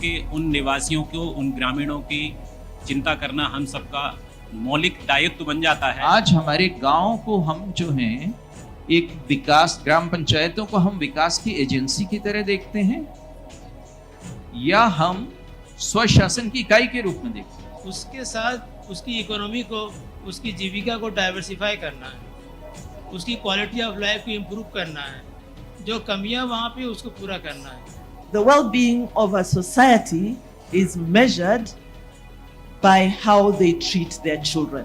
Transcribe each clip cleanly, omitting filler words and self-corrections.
के, उन निवासियों को, उन ग्रामीणों की चिंता करना हम सबका मौलिक दायित्व बन जाता है। आज हमारे गांव को हम जो हैं एक विकास, ग्राम पंचायतों को हम विकास की एजेंसी की तरह देखते हैं या हम स्वशासन की इकाई के रूप में देखते हैं? उसके साथ उसकी इकोनॉमी को, उसकी जीविका को डाइवर्सिफाई करना है, उसकी क्वालिटी ऑफ लाइफ को इम्प्रूव करना है, जो कमियां वहाँ पे उसको पूरा करना है। The well-being of a society is measured by how they treat their children.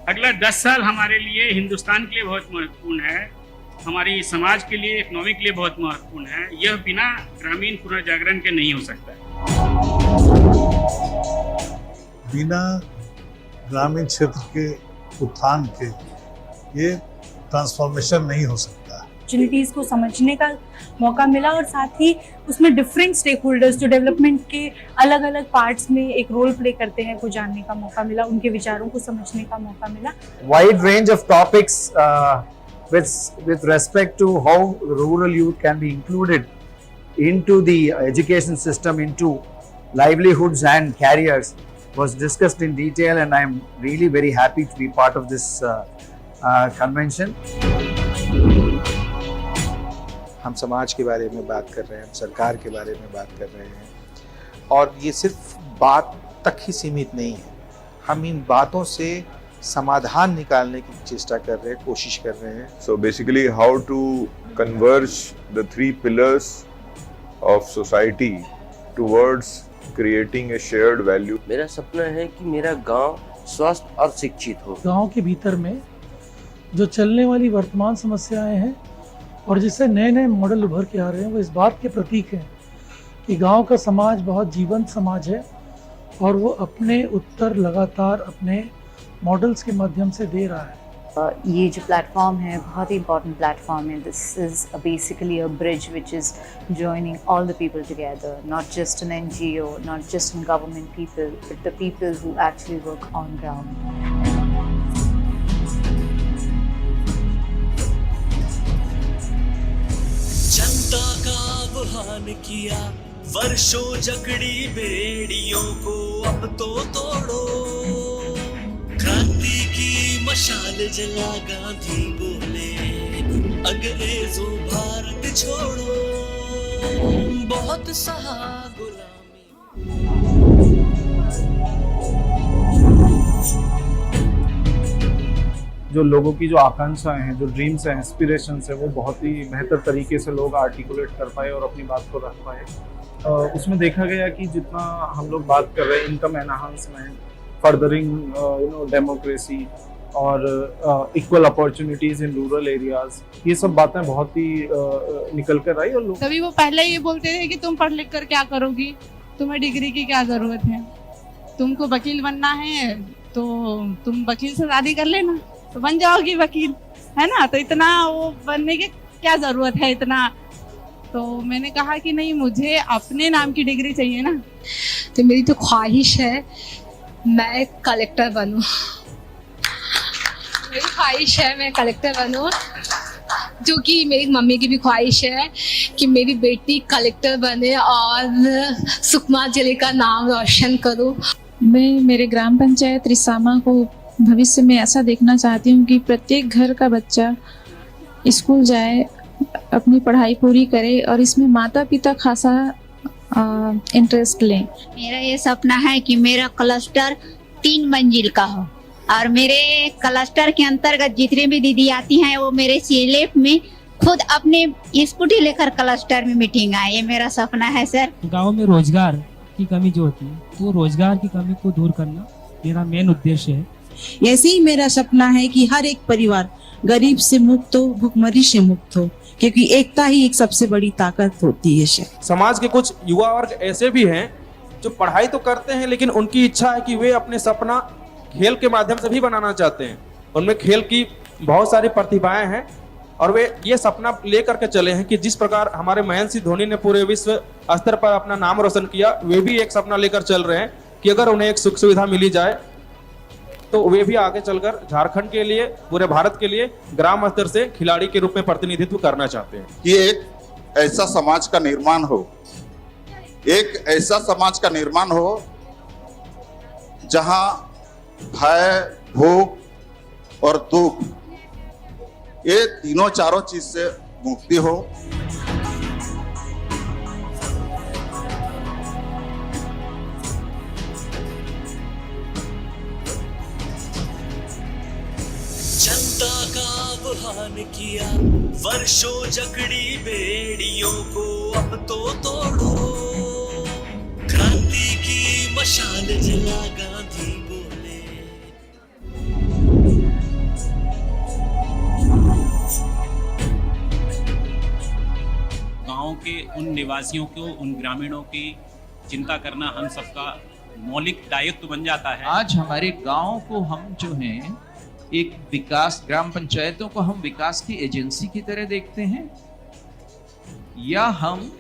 अगला 10 साल हमारे लिए, हिंदुस्तान के लिए बहुत महत्वपूर्ण है, हमारी समाज के लिए, इकोनॉमी के लिए बहुत महत्वपूर्ण है। यह बिना ग्रामीण पुनर्जागरण के नहीं हो सकता है। बिना ग्रामीण क्षेत्र के उत्थान के ये ट्रांसफॉर्मेशन नहीं हो सकता। अपॉर्चुनिटीज को समझने का मौका मिला और साथ ही उसमें डिफरेंट स्टेक होल्डर्स जो डेवलपमेंट के अलग अलग पार्ट्स में एक रोल प्ले करते हैं को जानने का मौका मिला, उनके विचारों को समझने का मौका मिला। Wide range of topics with respect to how rural youth can be included into the education system, into livelihoods and careers was discussed in detail, and I am really very happy to be part of this convention. हम समाज के बारे में बात कर रहे हैं, हम सरकार के बारे में बात कर रहे हैं और ये सिर्फ बात तक ही सीमित नहीं है। हम इन बातों से समाधान निकालने की चेष्टा कर रहे हैं, कोशिश कर रहे हैं। So basically how to converge the three pillars of society towards creating a shared value. मेरा सपना है कि मेरा गांव स्वस्थ और शिक्षित हो। गांव के भीतर में जो चलने वाली वर्तमान समस्याएं हैं और जिससे नए नए मॉडल उभर के आ रहे हैं, वो इस बात के प्रतीक हैं कि गांव का समाज बहुत जीवंत समाज है और वो अपने उत्तर लगातार अपने मॉडल्स के माध्यम से दे रहा है। ये जो प्लेटफॉर्म है बहुत ही इम्पोर्टेंट प्लेटफॉर्म है। This is basically a bridge which is joining all the people together, not just an NGO, not just in government people, but the people who actually work on ground. जनता का आह्वान किया, वर्षों जकड़ी बेड़ियों को अब तो तोड़ो, क्रांति की मशाल जला गांधी बोले, अंग्रेजों भारत छोड़ो, बहुत सहा गुलामी। जो लोगों की जो आकांक्षाएं हैं, जो ड्रीम्स हैं, एस्पिरेशंस हैं, वो बहुत ही बेहतर तरीके से लोग आर्टिकुलेट कर पाए और अपनी बात को रख पाए। उसमें देखा गया कि जितना हम लोग बात कर रहे हैं इनकम एनहांसमेंट, फर्दरिंग डेमोक्रेसी और equal opportunities in rural areas, ये सब बातें बहुत ही निकल कर आई। और लोग तभी वो पहले ये बोलते थे कि तुम पढ़ लिख कर क्या करोगी, तुम्हें डिग्री की क्या जरूरत है, तुमको वकील बनना है तो तुम वकील से शादी कर लेना तो बन जाओगी वकील, है ना, तो इतना वो बनने की क्या जरूरत है इतना। तो मैंने कहा कि नहीं, मुझे अपने नाम की डिग्री चाहिए ना। तो मेरी तो ख्वाहिश है मैं कलेक्टर बनूं, मेरी ख्वाहिश है मैं कलेक्टर बनूं, जो कि मेरी मम्मी की भी ख्वाहिश है कि मेरी बेटी कलेक्टर बने और सुकमा जिले का नाम रोशन करूं। मैं मेरे ग्राम पंचायत रिसामा को भविष्य में ऐसा देखना चाहती हूँ कि प्रत्येक घर का बच्चा स्कूल जाए, अपनी पढ़ाई पूरी करे और इसमें माता पिता खासा इंटरेस्ट लें। मेरा ये सपना है कि मेरा क्लस्टर 3 मंजिल का हो और मेरे क्लस्टर के अंतर्गत जितने भी दीदी आती हैं वो मेरे CLF में खुद अपने स्कूटी लेकर क्लस्टर में मीटिंग आए। ये मेरा सपना है सर। गाँव में रोजगार की कमी जो होती है, तो रोजगार की कमी को दूर करना मेरा मेन उद्देश्य है। ऐसे ही मेरा सपना है कि हर एक परिवार गरीब से मुक्त हो, भुखमरी से मुक्त हो, क्योंकि एकता ही एक सबसे बड़ी ताकत होती है। समाज के कुछ युवा वर्ग ऐसे भी हैं जो पढ़ाई तो करते हैं लेकिन उनकी इच्छा है कि वे अपने सपना खेल के माध्यम से भी बनाना चाहते हैं। उनमें खेल की बहुत सारी प्रतिभाएं हैं और वे ये सपना लेकर के चले हैं कि जिस प्रकार हमारे महेंद्र सिंह धोनी ने पूरे विश्व स्तर पर अपना नाम रोशन किया, वे भी एक सपना लेकर चल रहे हैं कि अगर उन्हें एक सुख सुविधा मिली जाए तो वे भी आगे चलकर झारखंड के लिए, पूरे भारत के लिए ग्राम स्तर से खिलाड़ी के रूप में प्रतिनिधित्व करना चाहते हैं। ये एक ऐसा समाज का निर्माण हो एक ऐसा समाज का निर्माण हो जहां भय, भूख और दुख ये तीनों चारों चीज से मुक्ति हो। जनता का आह्वान किया, वर्षों जकड़ी बेड़ियों को अब तो तोड़ो। क्रांति की मशाल जला गांधी बोले। गांव के उन निवासियों को, उन ग्रामीणों की चिंता करना हम सबका मौलिक दायित्व बन जाता है। आज हमारे गांव को हम जो हैं एक विकास, ग्राम पंचायतों को हम विकास की एजेंसी की तरह देखते हैं या हम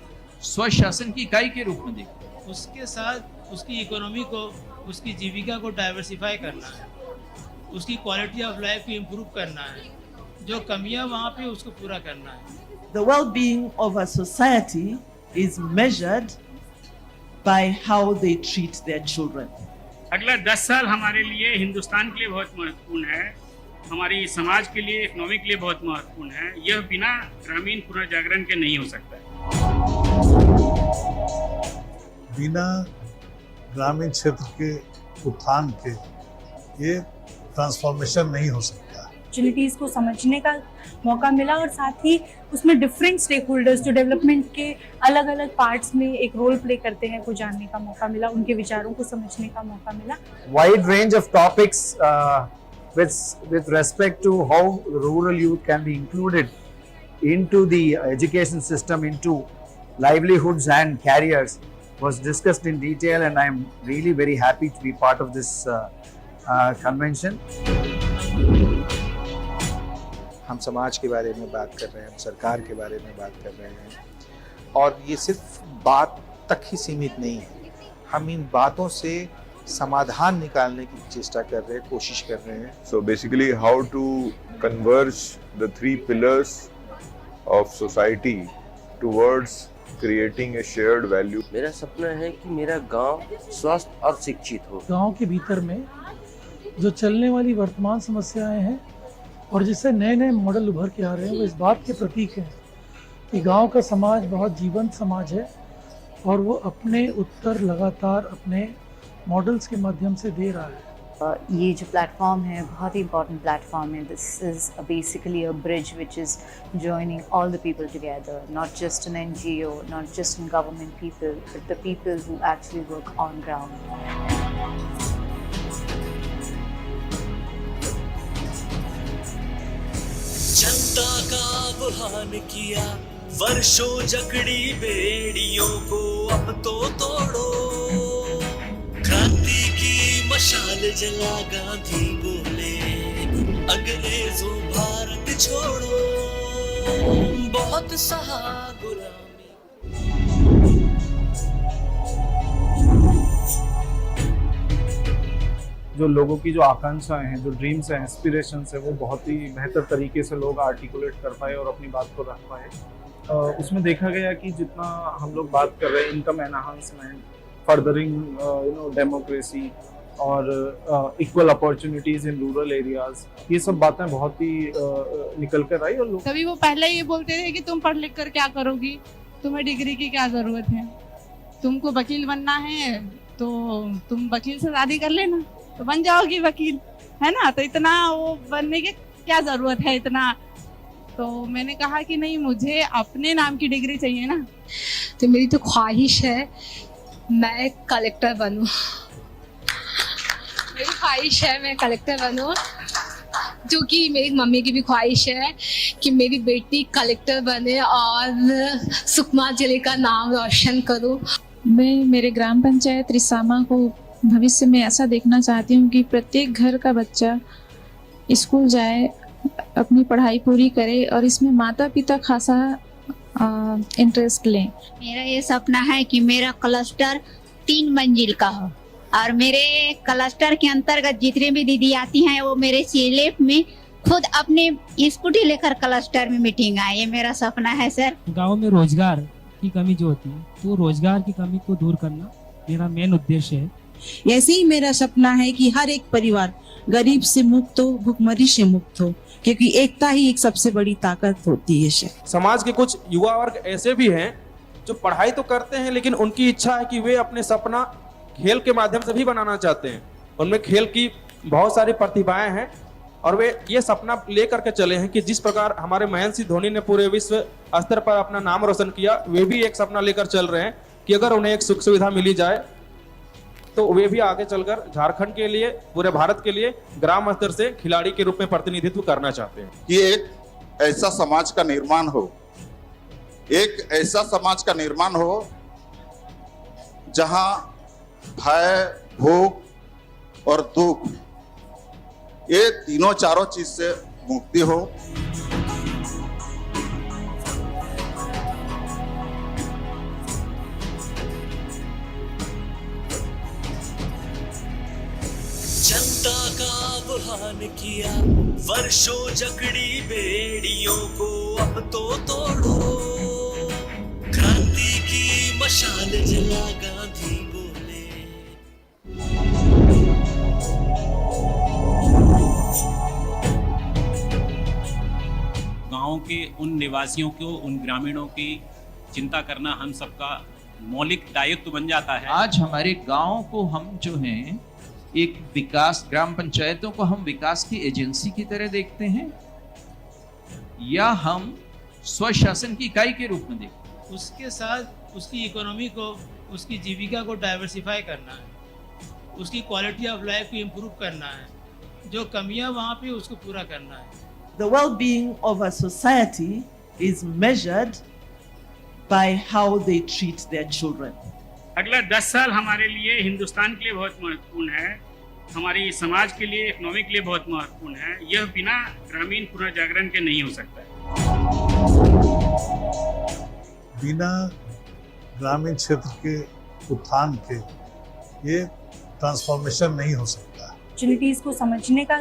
स्वशासन की इकाई के रूप में देखते हैं? उसके साथ उसकी इकोनॉमी को, उसकी जीविका को डाइवर्सिफाई करना है, उसकी क्वालिटी ऑफ लाइफ को इम्प्रूव करना है, जो कमियां वहाँ पे उसको पूरा करना है। The well-being of a society is measured by how they treat their children. अगला 10 साल हमारे लिए हिंदुस्तान के लिए बहुत महत्वपूर्ण है, हमारी समाज के लिए, इकोनॉमी के लिए बहुत महत्वपूर्ण है। यह बिना ग्रामीण पुनर्जागरण के नहीं हो सकता है। बिना ग्रामीण क्षेत्र के उत्थान के ये ट्रांसफॉर्मेशन नहीं हो सकता। अपॉर्चुनिटीज़ को समझने का मौका मिला और साथ ही उसमें डिफरेंट स्टेक होल्डर्स जो डेवलपमेंट के अलग अलग पार्ट्स में एक रोल प्ले करते हैं को जानने का मौका मिला, उनके विचारों को समझने का मौका मिला। Wide range of topics with respect to how rural youth can be included into the education system, into livelihoods and careers was discussed in detail, and I am really very happy to be part of this convention. हम समाज के बारे में बात कर रहे हैं, हम सरकार के बारे में बात कर रहे हैं, और ये सिर्फ बात तक ही सीमित नहीं है। हम इन बातों से समाधान निकालने की चेष्टा कर रहे हैं, कोशिश कर रहे हैं। So basically how to converge the three pillars of society towards creating a shared value. मेरा सपना है कि मेरा गांव स्वस्थ और शिक्षित हो। गांव के भीतर में जो चलने वाली वर्तमान समस्याएं हैं और जिससे नए नए मॉडल उभर के आ रहे हैं, वो इस बात के प्रतीक हैं कि गांव का समाज बहुत जीवंत समाज है और वो अपने उत्तर लगातार अपने मॉडल्स के माध्यम से दे रहा है। ये जो प्लेटफॉर्म है बहुत ही इम्पॉर्टेंट प्लेटफॉर्म है। This is basically a bridge which is joining all the people together, not just an NGO, not just in government people, but the people who actually work on ground. जनता का आह्वान किया, वर्षों जकड़ी बेड़ियों को अब तो तोड़ो। क्रांति की मशाल जला गांधी बोले, अंग्रेजों भारत छोड़ो, बहुत सहा गुलामी। जो लोगों की जो आकांक्षाएं हैं, जो ड्रीम्स हैं, एस्पिरेशंस है, वो बहुत ही बेहतर तरीके से लोग आर्टिकुलेट कर पाए और अपनी बात को रख पाए। उसमें देखा गया कि जितना हम लोग बात कर रहे हैं इनकम एनहांसमेंट, फर्दरिंग डेमोक्रेसी और equal opportunities in rural areas, ये सब बातें बहुत ही निकल कर आई। और लोग तभी वो पहले ये बोलते थे कि तुम पढ़ लिख कर क्या करोगी, तुम्हें डिग्री की क्या जरूरत है, तुमको वकील बनना है तो तुम वकील से शादी कर लेना तो बन जाओगी वकील, है ना। तो इतना वो बनने की क्या जरूरत है इतना। तो मैंने कहा कि नहीं, मुझे अपने नाम की डिग्री चाहिए ना। तो मेरी तो ख्वाहिश है मैं कलेक्टर बनूं, मेरी ख्वाहिश है मैं कलेक्टर बनूं, जो कि मेरी मम्मी की भी ख्वाहिश है कि मेरी बेटी कलेक्टर बने और सुकमा जिले का नाम रोशन करूं। मैं मेरे ग्राम पंचायत रिसामा को भविष्य में ऐसा देखना चाहती हूँ कि प्रत्येक घर का बच्चा स्कूल जाए, अपनी पढ़ाई पूरी करे और इसमें माता पिता खासा इंटरेस्ट लें। मेरा ये सपना है कि मेरा क्लस्टर 3 मंजिल का हो और मेरे क्लस्टर के अंतर्गत जितने भी दीदी आती हैं वो मेरे सीएलएफ में खुद अपने स्कूटी लेकर क्लस्टर में मीटिंग आए। ये मेरा सपना है सर। गांव में रोजगार की कमी जो होती है, तो रोजगार की कमी को दूर करना मेरा मेन उद्देश्य है। ऐसे ही मेरा सपना है कि हर एक परिवार गरीब से मुक्त हो, भुखमरी से मुक्त हो, क्योंकि एकता ही एक सबसे बड़ी ताकत होती है। समाज के कुछ युवा वर्ग ऐसे भी हैं जो पढ़ाई तो करते हैं, लेकिन उनकी इच्छा है कि वे अपने सपना खेल के माध्यम से भी बनाना चाहते हैं। उनमें खेल की बहुत सारी प्रतिभाएं हैं और वे ये सपना लेकर के चले हैं कि जिस प्रकार हमारे महेंद्र सिंह धोनी ने पूरे विश्व स्तर पर अपना नाम रोशन किया, वे भी एक सपना लेकर चल रहे हैं कि अगर उन्हें एक सुख सुविधा मिली जाए तो वे भी आगे चलकर झारखंड के लिए, पूरे भारत के लिए ग्राम स्तर से खिलाड़ी के रूप में प्रतिनिधित्व करना चाहते हैं। कि एक ऐसा समाज का निर्माण हो, एक ऐसा समाज का निर्माण हो जहां भय, भूख और दुख, ये तीनों चारों चीज से मुक्ति हो। जनता का आह्वान किया, वर्षों जकड़ी बेड़ियों को अब तो तोड़ो, क्रांति की मशाल जला गांधी बोले। गांव के उन निवासियों को, उन ग्रामीणों की चिंता करना हम सबका मौलिक दायित्व बन जाता है। आज हमारे गांव को हम जो हैं एक विकास, ग्राम पंचायतों को हम विकास की एजेंसी की तरह देखते हैं या हम स्वशासन की इकाई के रूप में देखते हैं। उसके साथ उसकी इकोनॉमी को, उसकी जीविका को डाइवर्सिफाई करना है, उसकी क्वालिटी ऑफ लाइफ को इम्प्रूव करना है, जो कमियां वहाँ पे उसको पूरा करना है। The well-being of a society is measured by how they treat their children. अगला 10 साल हमारे लिए, हिंदुस्तान के लिए बहुत महत्वपूर्ण है, हमारी समाज के लिए, इकोनॉमी के लिए बहुत महत्वपूर्ण है। यह बिना ग्रामीण पुनर्जागरण के नहीं हो सकता है। बिना ग्रामीण क्षेत्र के उत्थान के ये ट्रांसफॉर्मेशन नहीं हो सकता। अपॉर्चुनिटीज़ को समझने का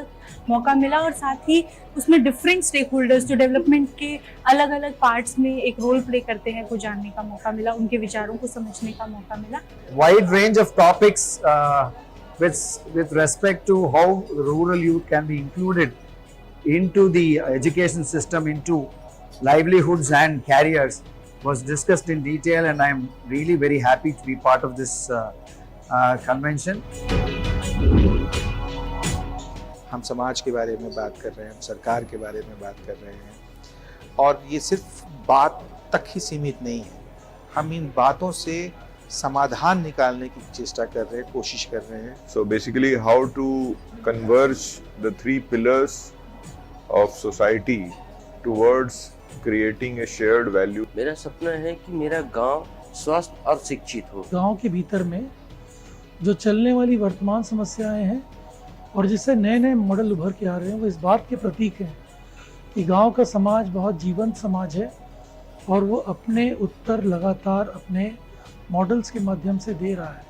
मौका मिला और साथ ही उसमें डिफरेंट स्टेक होल्डर्स जो डेवलपमेंट के अलग अलग पार्ट्स में एक रोल प्ले करते हैं को जानने का मौका मिला, उनके विचारों को समझने का मौका मिला। Wide range of topics with respect to how rural youth can be included into the education system, into livelihoods and careers was discussed in detail, and I am really very happy to be part of this convention. हम समाज के बारे में बात कर रहे हैं, हम सरकार के बारे में बात कर रहे हैं, और ये सिर्फ बात तक ही सीमित नहीं है। हम इन बातों से समाधान निकालने की चेष्टा कर रहे हैं, कोशिश कर रहे हैं। So basically how to converge the three pillars of society towards creating a shared value. मेरा सपना है कि मेरा गांव स्वस्थ और शिक्षित हो। गांव के भीतर में जो चलने वाली वर्तमान समस्याएं हैं और जिससे नए नए मॉडल उभर के आ रहे हैं, वो इस बात के प्रतीक हैं कि गांव का समाज बहुत जीवंत समाज है और वो अपने उत्तर लगातार अपने मॉडल्स के माध्यम से दे रहा है।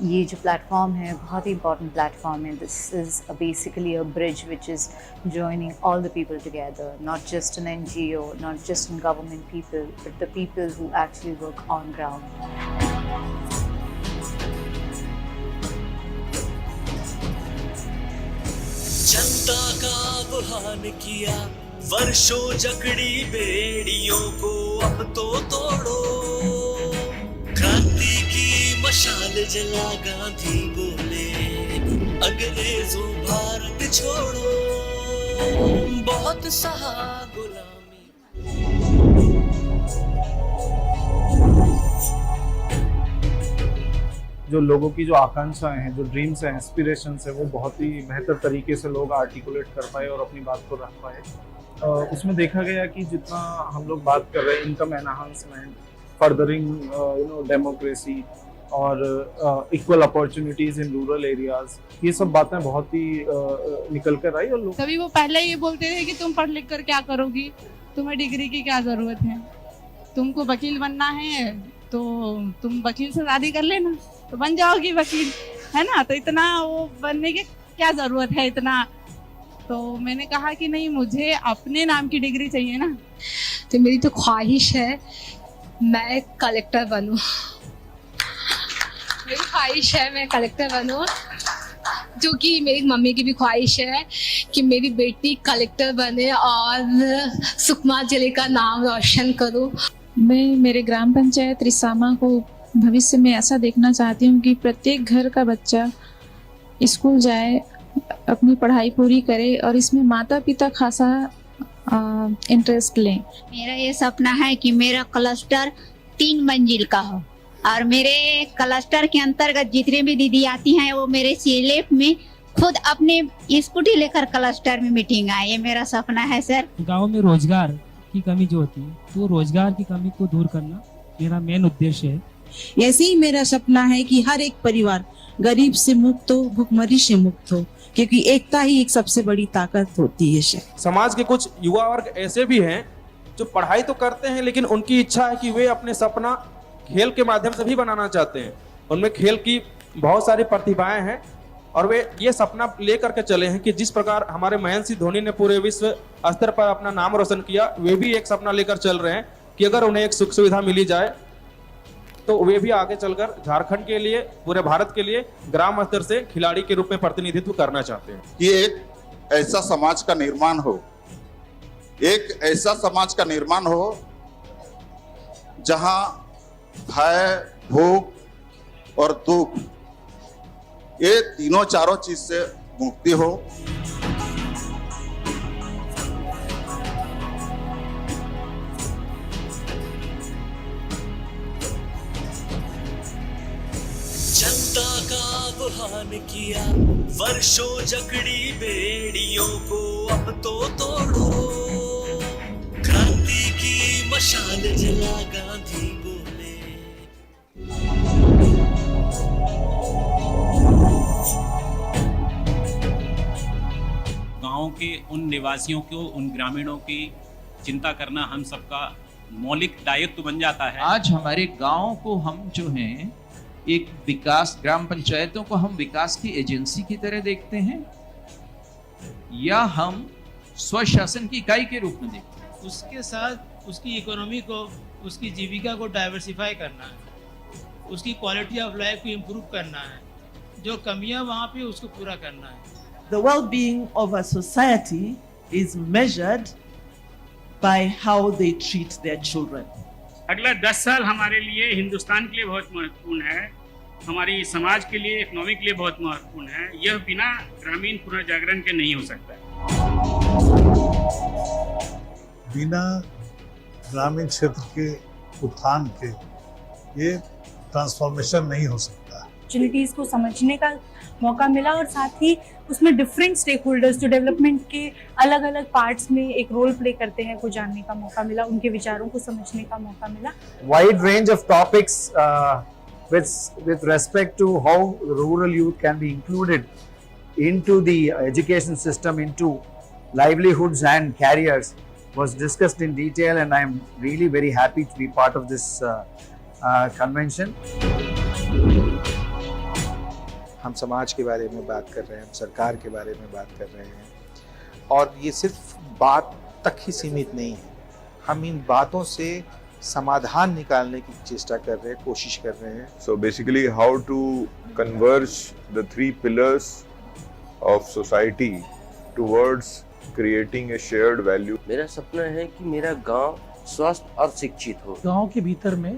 ये जो प्लेटफॉर्म है बहुत ही इम्पॉर्टेंट प्लेटफॉर्म है। This is basically a bridge which is joining all the people together, not just an NGO, not just an government people, but the people who actually work on ground. जनता का आह्वान किया, वर्षों जकड़ी बेड़ियों को अब तो तोड़ो, क्रांति की मशाल जला गांधी बोले, अंग्रेजों भारत छोड़ो, बहुत सहा गुलामी। जो लोगों की जो आकांक्षाएं हैं, जो ड्रीम्स हैं, एस्पिरेशंस है, वो बहुत ही बेहतर तरीके से लोग आर्टिकुलेट कर पाए और अपनी बात को रख पाए। उसमें देखा गया कि जितना हम लोग बात कर रहे हैं इनकम एनहांसमेंट, फर्दरिंग डेमोक्रेसी और equal opportunities in rural areas, ये सब बातें बहुत ही निकल कर आई। और लोग तभी वो पहले ये बोलते थे कि तुम पढ़ लिख कर क्या करोगी, तुम्हें डिग्री की क्या जरूरत है, तुमको वकील बनना है तो तुम वकील से शादी कर लेना तो बन जाओगी वकील, है ना। तो इतना वो बनने की क्या जरूरत है इतना। तो मैंने कहा कि नहीं, मुझे अपने नाम की डिग्री चाहिए ना। तो मेरी तो ख्वाहिश है मैं कलेक्टर बनूं। मेरी ख्वाहिश है मैं कलेक्टर बनूं, जो कि मेरी मम्मी की भी ख्वाहिश है कि मेरी बेटी कलेक्टर बने और सुकमा जिले का नाम रोशन करूं। मैं मेरे ग्राम पंचायत रिसामा को भविष्य में ऐसा देखना चाहती हूँ कि प्रत्येक घर का बच्चा स्कूल जाए, अपनी पढ़ाई पूरी करे और इसमें माता पिता खासा इंटरेस्ट लें। मेरा ये सपना है कि मेरा क्लस्टर 3 मंजिल का हो और मेरे क्लस्टर के अंतर्गत जितने भी दीदी आती हैं वो मेरे सीएलएफ में खुद अपने स्कूटी लेकर क्लस्टर में मीटिंग आए। ये मेरा सपना है सर। गांव में रोजगार की कमी जो होती है, तो रोजगार की कमी को दूर करना मेरा मेन उद्देश्य है। ऐसे ही मेरा सपना है कि हर एक परिवार गरीब से मुक्त हो, भुखमरी से मुक्त हो, क्योंकि एकता ही एक सबसे बड़ी ताकत होती है। समाज के कुछ युवा वर्ग ऐसे भी हैं जो पढ़ाई तो करते हैं, लेकिन उनकी इच्छा है कि वे अपने सपना खेल के माध्यम से भी बनाना चाहते हैं। उनमें खेल की बहुत सारी प्रतिभाएं हैं और वे ये सपना लेकर के चले हैं कि जिस प्रकार हमारे महेंद्र सिंह धोनी ने पूरे विश्व स्तर पर अपना नाम रोशन किया, वे भी एक सपना लेकर चल रहे हैं कि अगर उन्हें एक सुख सुविधा मिली जाए तो वे भी आगे चलकर झारखंड के लिए, पूरे भारत के लिए ग्राम स्तर से खिलाड़ी के रूप में प्रतिनिधित्व करना चाहते हैं। कि एक ऐसा समाज का निर्माण हो, एक ऐसा समाज का निर्माण हो जहां भय, भूख और दुख, ये तीनों चारों चीज से मुक्ति हो। जनता का आह्वान किया, वर्षों जकड़ी बेड़ियों को अब तो तोड़ो, क्रांति की मशाल जला गांधी बोले। गांव के उन निवासियों को, उन ग्रामीणों की चिंता करना हम सबका मौलिक दायित्व बन जाता है। आज हमारे गांव को हम जो हैं एक विकास, ग्राम पंचायतों को हम विकास की एजेंसी की तरह देखते हैं या हम स्वशासन की इकाई के रूप में देखते हैं। उसके साथ उसकी इकोनॉमी को, उसकी जीविका को डाइवर्सिफाई करना है, उसकी क्वालिटी ऑफ लाइफ को इम्प्रूव करना है, जो कमियां वहाँ पे उसको पूरा करना है। The well-being of a society is measured by how they treat their children. अगला 10 साल हमारे लिए हिंदुस्तान के लिए बहुत महत्वपूर्ण है, हमारी समाज के लिए, इकोनॉमी के लिए बहुत महत्वपूर्ण है। यह बिना ग्रामीण पुनर्जागरण के नहीं हो सकता है। बिना ग्रामीण क्षेत्र के उत्थान के ये ट्रांसफॉर्मेशन नहीं हो सकता। अपॉर्चुनिटीज को समझने का मौका मिला और साथ ही उसमें डिफरेंट स्टेक होल्डर्स जो डेवलपमेंट के अलग अलग पार्ट्स में एक रोल प्ले करते हैं को जानने का मौका मिला, उनके विचारों को समझने का मौका मिला। Wide range of topics with respect to how rural youth can be included into the education system, into livelihoods and careers was discussed in detail, and I am really very happy to be part of this convention. हम समाज के बारे में बात कर रहे हैं, हम सरकार के बारे में बात कर रहे हैं, और ये सिर्फ बात तक ही सीमित नहीं है। हम इन बातों से समाधान निकालने की चेष्टा कर रहे हैं, कोशिश कर रहे हैं। So basically how to converge the 3 pillars of society towards creating a shared value. मेरा सपना है कि मेरा गांव स्वस्थ और शिक्षित हो। गांव के भीतर में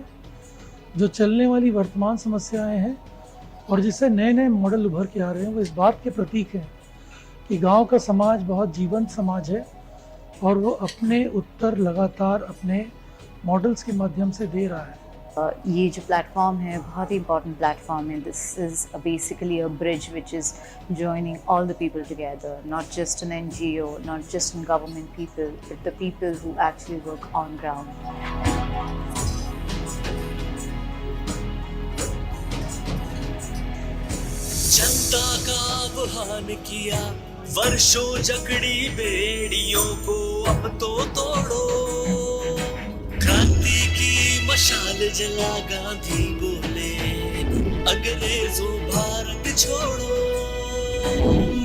जो चलने वाली वर्तमान समस्याएं हैं और जिससे नए नए मॉडल उभर के आ रहे हैं, वो इस बात के प्रतीक हैं कि गांव का समाज बहुत जीवंत समाज है और वो अपने उत्तर लगातार अपने मॉडल्स के माध्यम से दे रहा है। ये जो प्लेटफॉर्म है बहुत ही इम्पॉर्टेंट प्लेटफॉर्म है। This is basically a bridge which is joining all the people together, not just an NGO, not just in government people, but the people who actually work on ground. जनता का आह्वान किया, वर्षों जकड़ी बेड़ियों को अब तो तोड़ो, क्रांति की मशाल जला गांधी बोले, अंग्रेजों भारत छोड़ो,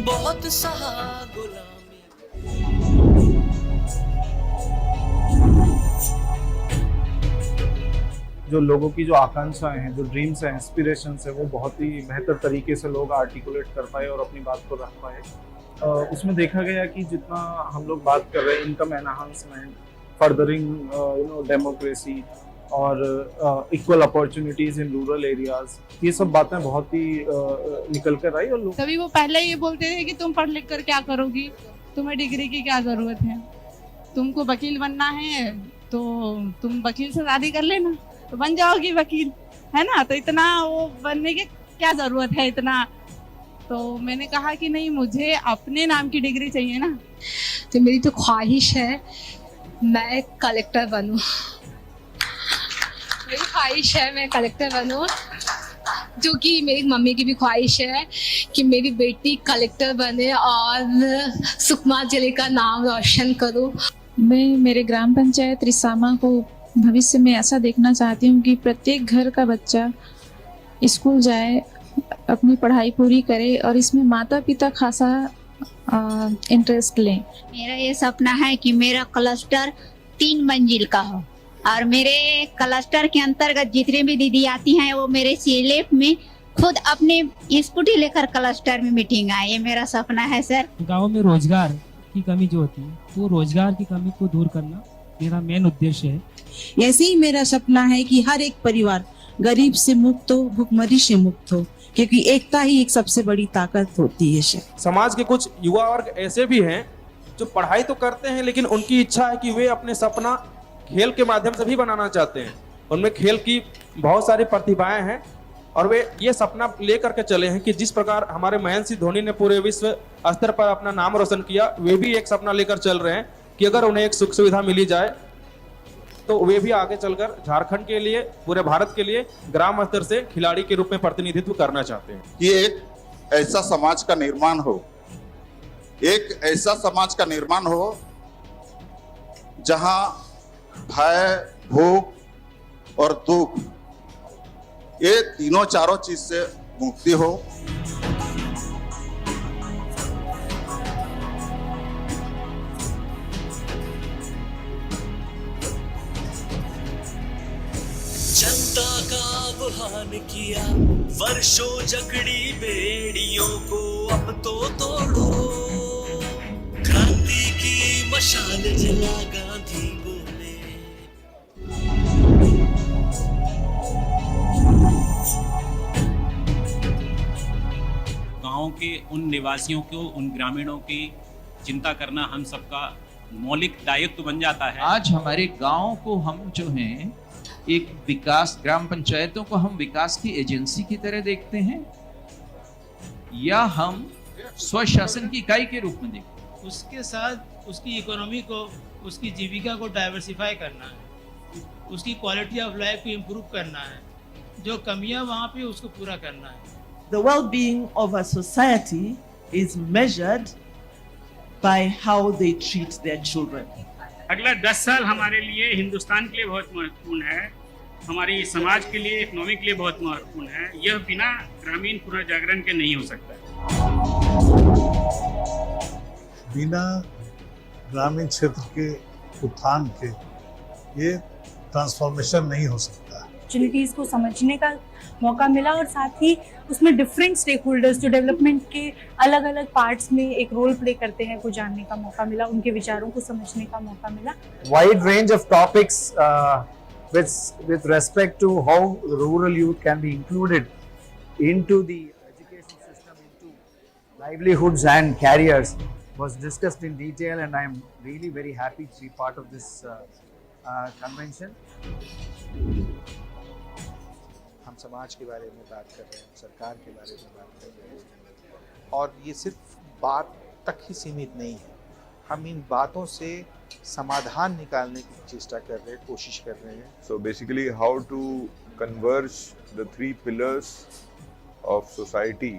बहुत सहा गुलामी। जो लोगों की जो आकांक्षाएं हैं, जो ड्रीम्स हैं, एस्पिरेशंस है, वो बहुत ही बेहतर तरीके से लोग आर्टिकुलेट कर पाए और अपनी बात को रख पाए। उसमें देखा गया कि जितना हम लोग बात कर रहे हैं इनकम एनहांसमेंट, फर्दरिंग डेमोक्रेसी और equal opportunities in rural areas, ये सब बातें बहुत ही निकल कर आई। और लोग तभी वो पहले ये बोलते थे कि तुम पढ़ लिख कर क्या करोगी, तुम्हें डिग्री की क्या जरूरत है, तुमको वकील बनना है तो तुम वकील से शादी कर लेना तो बन जाओगी वकील, है ना। तो इतना वो बनने की क्या जरूरत है इतना। तो मैंने कहा कि नहीं, मुझे अपने नाम की डिग्री चाहिए ना। तो मेरी तो ख्वाहिश है मैं कलेक्टर बनूं, मेरी ख्वाहिश है मैं कलेक्टर बनूं, जो कि मेरी मम्मी की भी ख्वाहिश है कि मेरी बेटी कलेक्टर बने और सुकमा जिले का नाम रोशन करूं। मैं मेरे ग्राम पंचायत रिसामा को भविष्य में ऐसा देखना चाहती हूँ कि प्रत्येक घर का बच्चा स्कूल जाए, अपनी पढ़ाई पूरी करे और इसमें माता पिता खासा इंटरेस्ट लें। मेरा ये सपना है कि मेरा क्लस्टर 3 मंजिल का हो और मेरे क्लस्टर के अंतर्गत जितने भी दीदी आती हैं वो मेरे सीएलएफ में खुद अपने स्कूटी लेकर क्लस्टर में मीटिंग आए। ये मेरा सपना है सर। गाँव में रोजगार की कमी जो होती है, तो रोजगार की कमी को दूर करना मेरा मेन उद्देश्य है। ऐसे ही मेरा सपना है कि हर एक परिवार गरीब से मुक्त हो, भुखमरी से मुक्त हो, क्योंकि एकता ही एक सबसे बड़ी ताकत होती है। समाज के कुछ युवा वर्ग ऐसे भी हैं जो पढ़ाई तो करते हैं लेकिन उनकी इच्छा है कि वे अपने सपना खेल के माध्यम से भी बनाना चाहते हैं। उनमें खेल की बहुत सारी प्रतिभाएं हैं और वे ये सपना लेकर के चले हैं कि जिस प्रकार हमारे महेंद्र सिंह धोनी ने पूरे विश्व स्तर पर अपना नाम रोशन किया, वे भी एक सपना लेकर चल रहे हैं कि अगर उन्हें एक सुख सुविधा मिली जाए तो वे भी आगे चलकर झारखंड के लिए, पूरे भारत के लिए ग्राम स्तर से खिलाड़ी के रूप में प्रतिनिधित्व करना चाहते हैं। ये एक ऐसा समाज का निर्माण हो, एक ऐसा समाज का निर्माण हो जहां भय, भूख और दुख, ये तीनों चारों चीज से मुक्ति हो। जनता का आह्वान किया, वर्षों जकड़ी बेड़ियों को अब तो तोड़ो, क्रांति की मशाल जला गांधी बोले। गांव के उन निवासियों को, उन ग्रामीणों की चिंता करना हम सबका मौलिक दायित्व बन जाता है। आज हमारे गांव को हम जो हैं एक विकास, ग्राम पंचायतों को हम विकास की एजेंसी की तरह देखते हैं या हम स्वशासन की इकाई के रूप में देखते हैं। उसके साथ उसकी इकोनॉमी को, उसकी जीविका को डाइवर्सिफाई करना है, उसकी क्वालिटी ऑफ लाइफ को इम्प्रूव करना है, जो कमियां वहाँ पे उसको पूरा करना है। The well-being of a society is measured by how they treat their children. अगला 10 साल हमारे लिए, हिंदुस्तान के लिए बहुत महत्वपूर्ण है, हमारी समाज के लिए, इकोनॉमी के लिए बहुत महत्वपूर्ण है। यह बिना ग्रामीण पुनर्जागरण के नहीं हो सकता। बिना ग्रामीण क्षेत्र के उत्थान के ये ट्रांसफॉर्मेशन नहीं हो सकता। अपॉर्चुनिटीज़ को समझने का मौका मिला और साथ ही उसमें डिफरेंट स्टेक होल्डर्स जो डेवलपमेंट के अलग अलग पार्ट्स में एक रोल प्ले करते हैं को जानने का मौका मिला, उनके विचारों को समझने का मौका मिला। Wide range of topics with respect to how rural youth can be included into the education system, into livelihoods and careers was discussed in detail, and I am really very happy to be part of this convention. हम समाज के बारे में बात कर रहे हैं, सरकार के बारे में बात कर रहे हैं और ये सिर्फ बात तक ही सीमित नहीं है। हम इन बातों से समाधान निकालने की चेष्टा कर रहे हैं, कोशिश कर रहे हैं। So basically how to converge the 3 pillars of society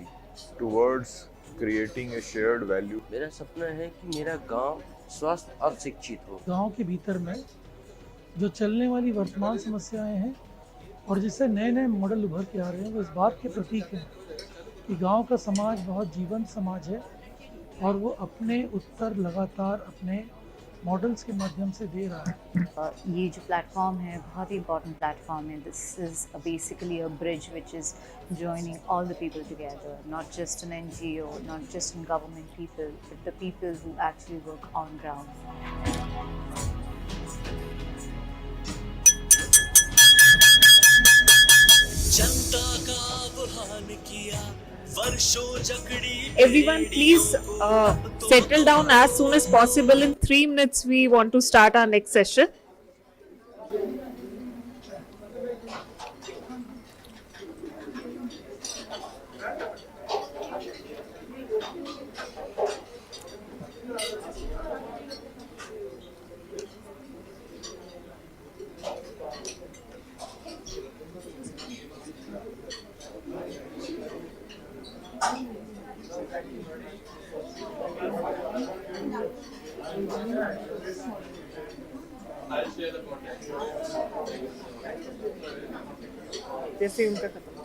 towards creating a shared value. मेरा सपना है कि मेरा गांव स्वस्थ और शिक्षित हो। गांव के भीतर में जो चलने वाली वर्तमान समस्याएं हैं और जिससे नए नए मॉडल उभर के आ रहे हैं, वो इस बात के प्रतीक हैं कि गांव का समाज बहुत जीवंत समाज है और वो अपने उत्तर लगातार अपने मॉडल्स के माध्यम से दे रहा है। ये जो प्लेटफॉर्म है बहुत ही इम्पोर्टेंट प्लेटफॉर्म है. This is basically a bridge which is joining all the people together, not just an NGO, not just in government people, but the people who actually work on ground. जनता का आह्वान किया वर्षों जकड़ी. Everyone, please settle down as soon as possible. In 3 minutes, we want to start our next session. जैसे उनका खत्म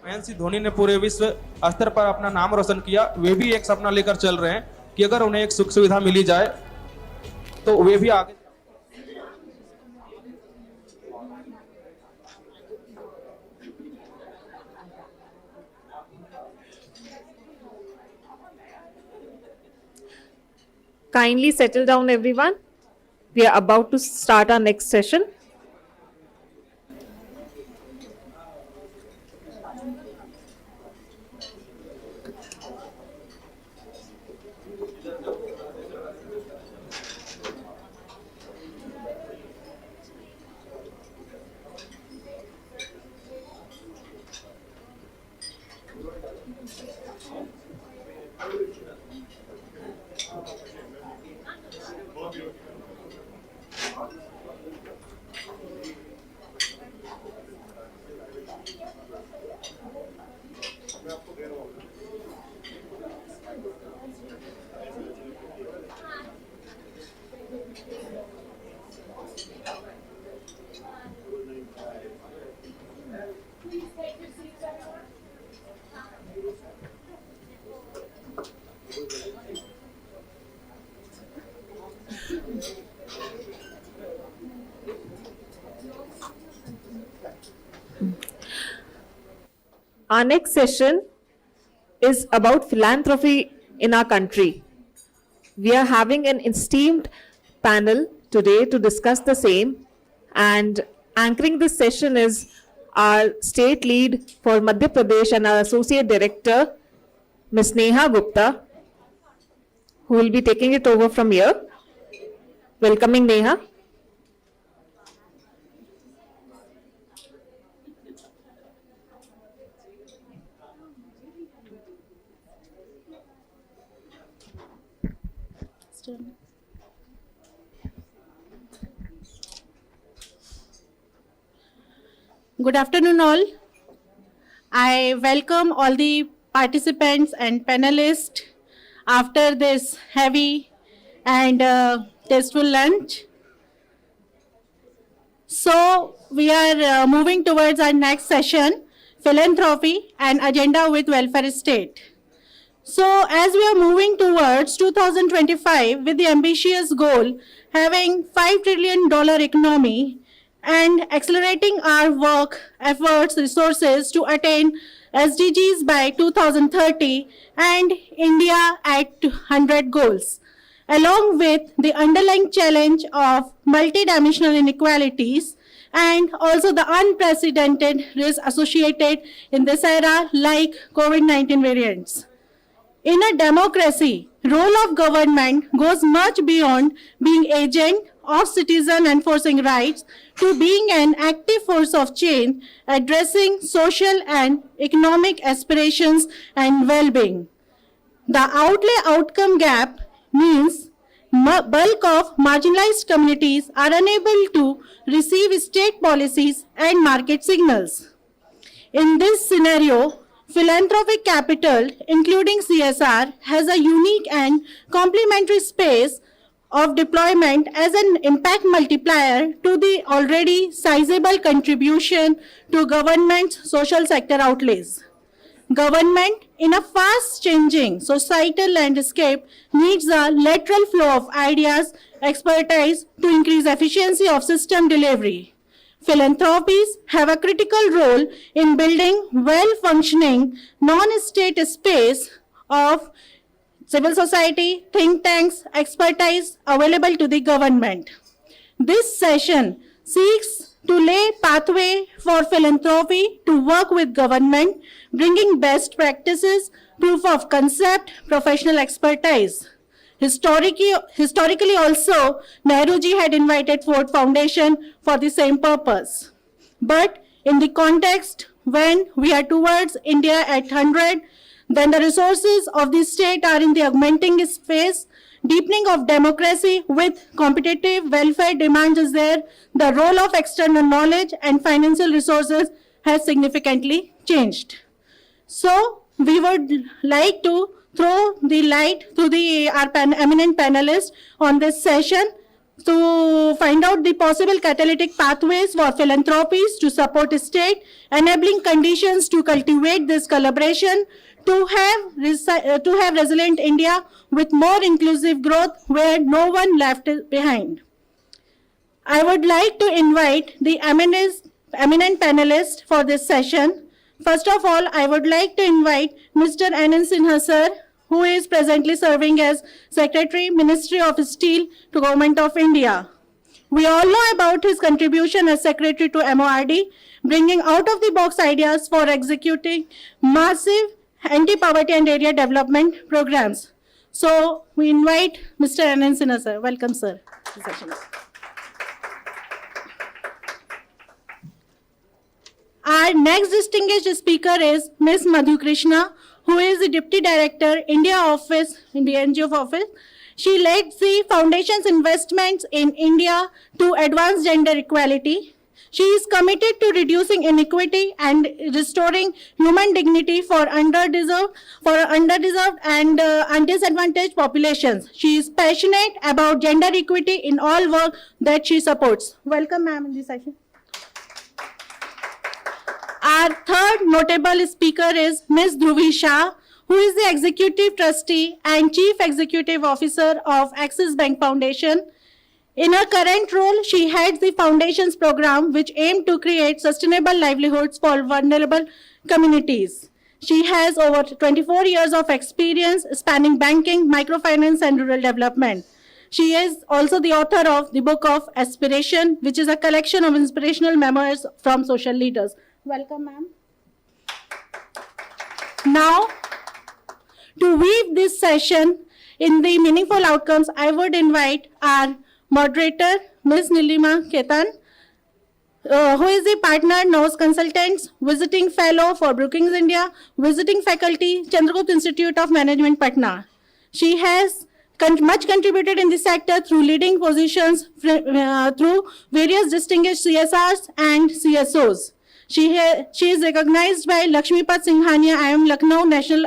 महेंद्र धोनी ने पूरे विश्व स्तर पर अपना नाम रोशन किया. वे भी एक सपना लेकर चल रहे हैं कि अगर उन्हें एक सुख सुविधा मिली जाए तो वे भी आगे. Kindly settle down, everyone. We are about to start our next session. Our next session is about philanthropy in our country. We are having an esteemed panel today to discuss the same, and anchoring this session is our state lead for Madhya Pradesh and our associate director, Ms. Neha Gupta, who will be taking it over from here. Welcoming Neha. Good afternoon all. I welcome all the participants and panelists after this heavy and tasteful lunch. So we are moving towards our next session, Philanthropy, an agenda with welfare state. So as we are moving towards 2025 with the ambitious goal having $5 trillion economy and accelerating our work, efforts, resources to attain SDGs by 2030 and India at 100 goals, along with the underlying challenge of multidimensional inequalities and also the unprecedented risks associated in this era like COVID-19 variants. In a democracy, role of government goes much beyond being agent of citizen enforcing rights to being an active force of change, addressing social and economic aspirations and well-being. The outlay-outcome gap means bulk of marginalized communities are unable to receive state policies and market signals. In this scenario, philanthropic capital, including CSR, has a unique and complementary space of deployment as an impact multiplier to the already sizable contribution to government's social sector outlays. Government, in a fast-changing societal landscape, needs a lateral flow of ideas, expertise to increase efficiency of system delivery. Philanthropies have a critical role in building well-functioning non-state space of civil society, think tanks, expertise available to the government. This session seeks to lay pathway for philanthropy to work with government, bringing best practices, proof of concept, professional expertise. Historically also, Nehru ji had invited Ford Foundation for the same purpose. But in the context when we are towards India at 100, then the resources of the state are in the augmenting phase, deepening of democracy with competitive welfare demands is there, the role of external knowledge and financial resources has significantly changed. So we would like to throw the light to our eminent panelists on this session to find out the possible catalytic pathways for philanthropies to support state, enabling conditions to cultivate this collaboration, to have resilient India with more inclusive growth where no one left behind. I would like to invite the eminent panelists for this session. First of all, I would like to invite Mr. Anand Sinha sir, who is presently serving as Secretary, Ministry of Steel to Government of India. We all know about his contribution as Secretary to MORD, bringing out-of-the-box ideas for executing massive anti-poverty and area development programs. So we invite Mr. Anand Sinha sir. Welcome, sir. Our next distinguished speaker is Ms. Madhu Krishna, who is the Deputy Director, India Office, in the NGOS office. She led the Foundation's investments in India to advance gender equality. She is committed to reducing inequity and restoring human dignity for underdeserved and disadvantaged populations. She is passionate about gender equity in all work that she supports. Welcome, ma'am, in this session. Our third notable speaker is Ms. Dhruvi Shah, who is the Executive Trustee and Chief Executive Officer of Axis Bank Foundation. In her current role, she heads the Foundation's program, which aimed to create sustainable livelihoods for vulnerable communities. She has over 24 years of experience spanning banking, microfinance, and rural development. She is also the author of the book of Aspirations, which is a collection of inspirational memoirs from social leaders. Welcome, ma'am. Now, to weave this session in the meaningful outcomes, I would invite our moderator, Ms. Nilima Ketan, who is the partner, NGOS Consultants, visiting fellow for Brookings India, visiting faculty, Chandragupta Institute of Management, Patna. She has much contributed in the sector through leading positions through various distinguished CSRs and CSOs. She is recognized by Lakshmipad Singhania IIM Lucknow National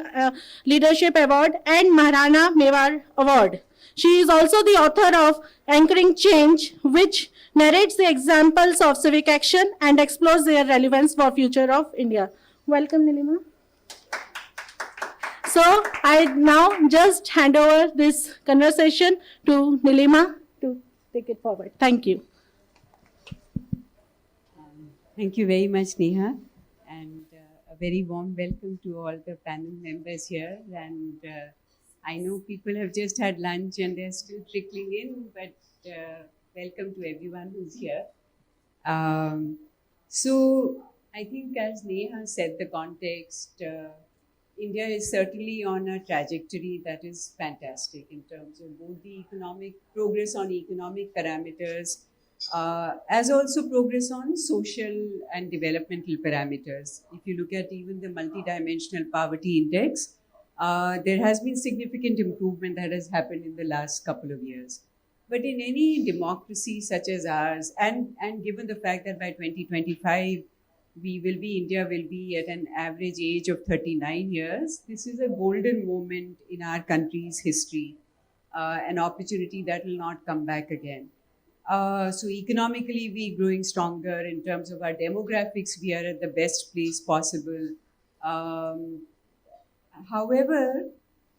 Leadership Award and Maharana Mewar Award. She is also the author of Anchoring Change, which narrates the examples of civic action and explores their relevance for future of India. Welcome, Nilima. So I now just hand over this conversation to Nilima to take it forward. Thank you. Thank you very much, Neha, and a very warm welcome to all the panel members here. And I know people have just had lunch and they're still trickling in, but welcome to everyone who's here. So I think, as Neha said, the context, India is certainly on a trajectory that is fantastic in terms of both the economic progress on economic parameters, as also progress on social and developmental parameters. If you look at even the multidimensional poverty index, there has been significant improvement that has happened in the last couple of years. But in any democracy such as ours, and given the fact that by 2025, India will be at an average age of 39 years, this is a golden moment in our country's history, an opportunity that will not come back again. So economically, we're growing stronger. In terms of our demographics, we are at the best place possible. However,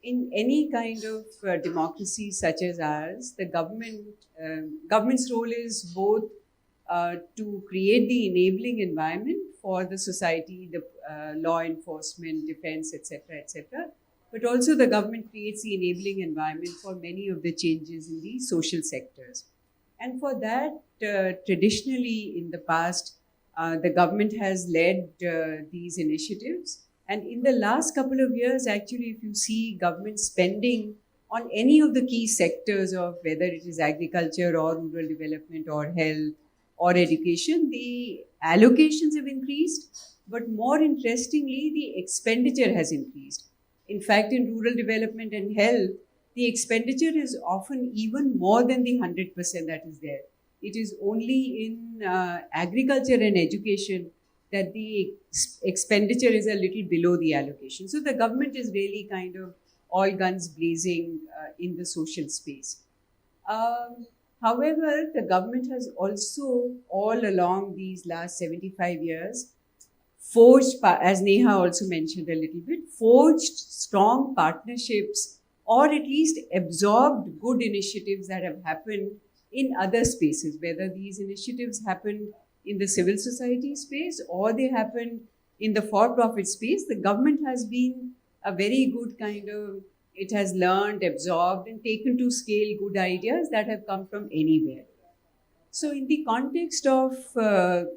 in any kind of democracy such as ours, the government's role is both to create the enabling environment for the society, the law enforcement, defense, etc., etc. But also the government creates the enabling environment for many of the changes in the social sectors. And for that, traditionally in the past, the government has led these initiatives. And in the last couple of years, actually, if you see government spending on any of the key sectors of whether it is agriculture or rural development or health or education, the allocations have increased, but more interestingly, the expenditure has increased. In fact, in rural development and health, the expenditure is often even more than the 100% that is there. It is only in agriculture and education that the expenditure is a little below the allocation. So the government is really kind of all guns blazing in the social space. However, the government has also, all along these last 75 years, forged, as Neha also mentioned a little bit, forged strong partnerships or at least absorbed good initiatives that have happened in other spaces, whether these initiatives happened in the civil society space or they happened in the for-profit space. The government has been a very good kind of, it has learned, absorbed and taken to scale good ideas that have come from anywhere. So in the context of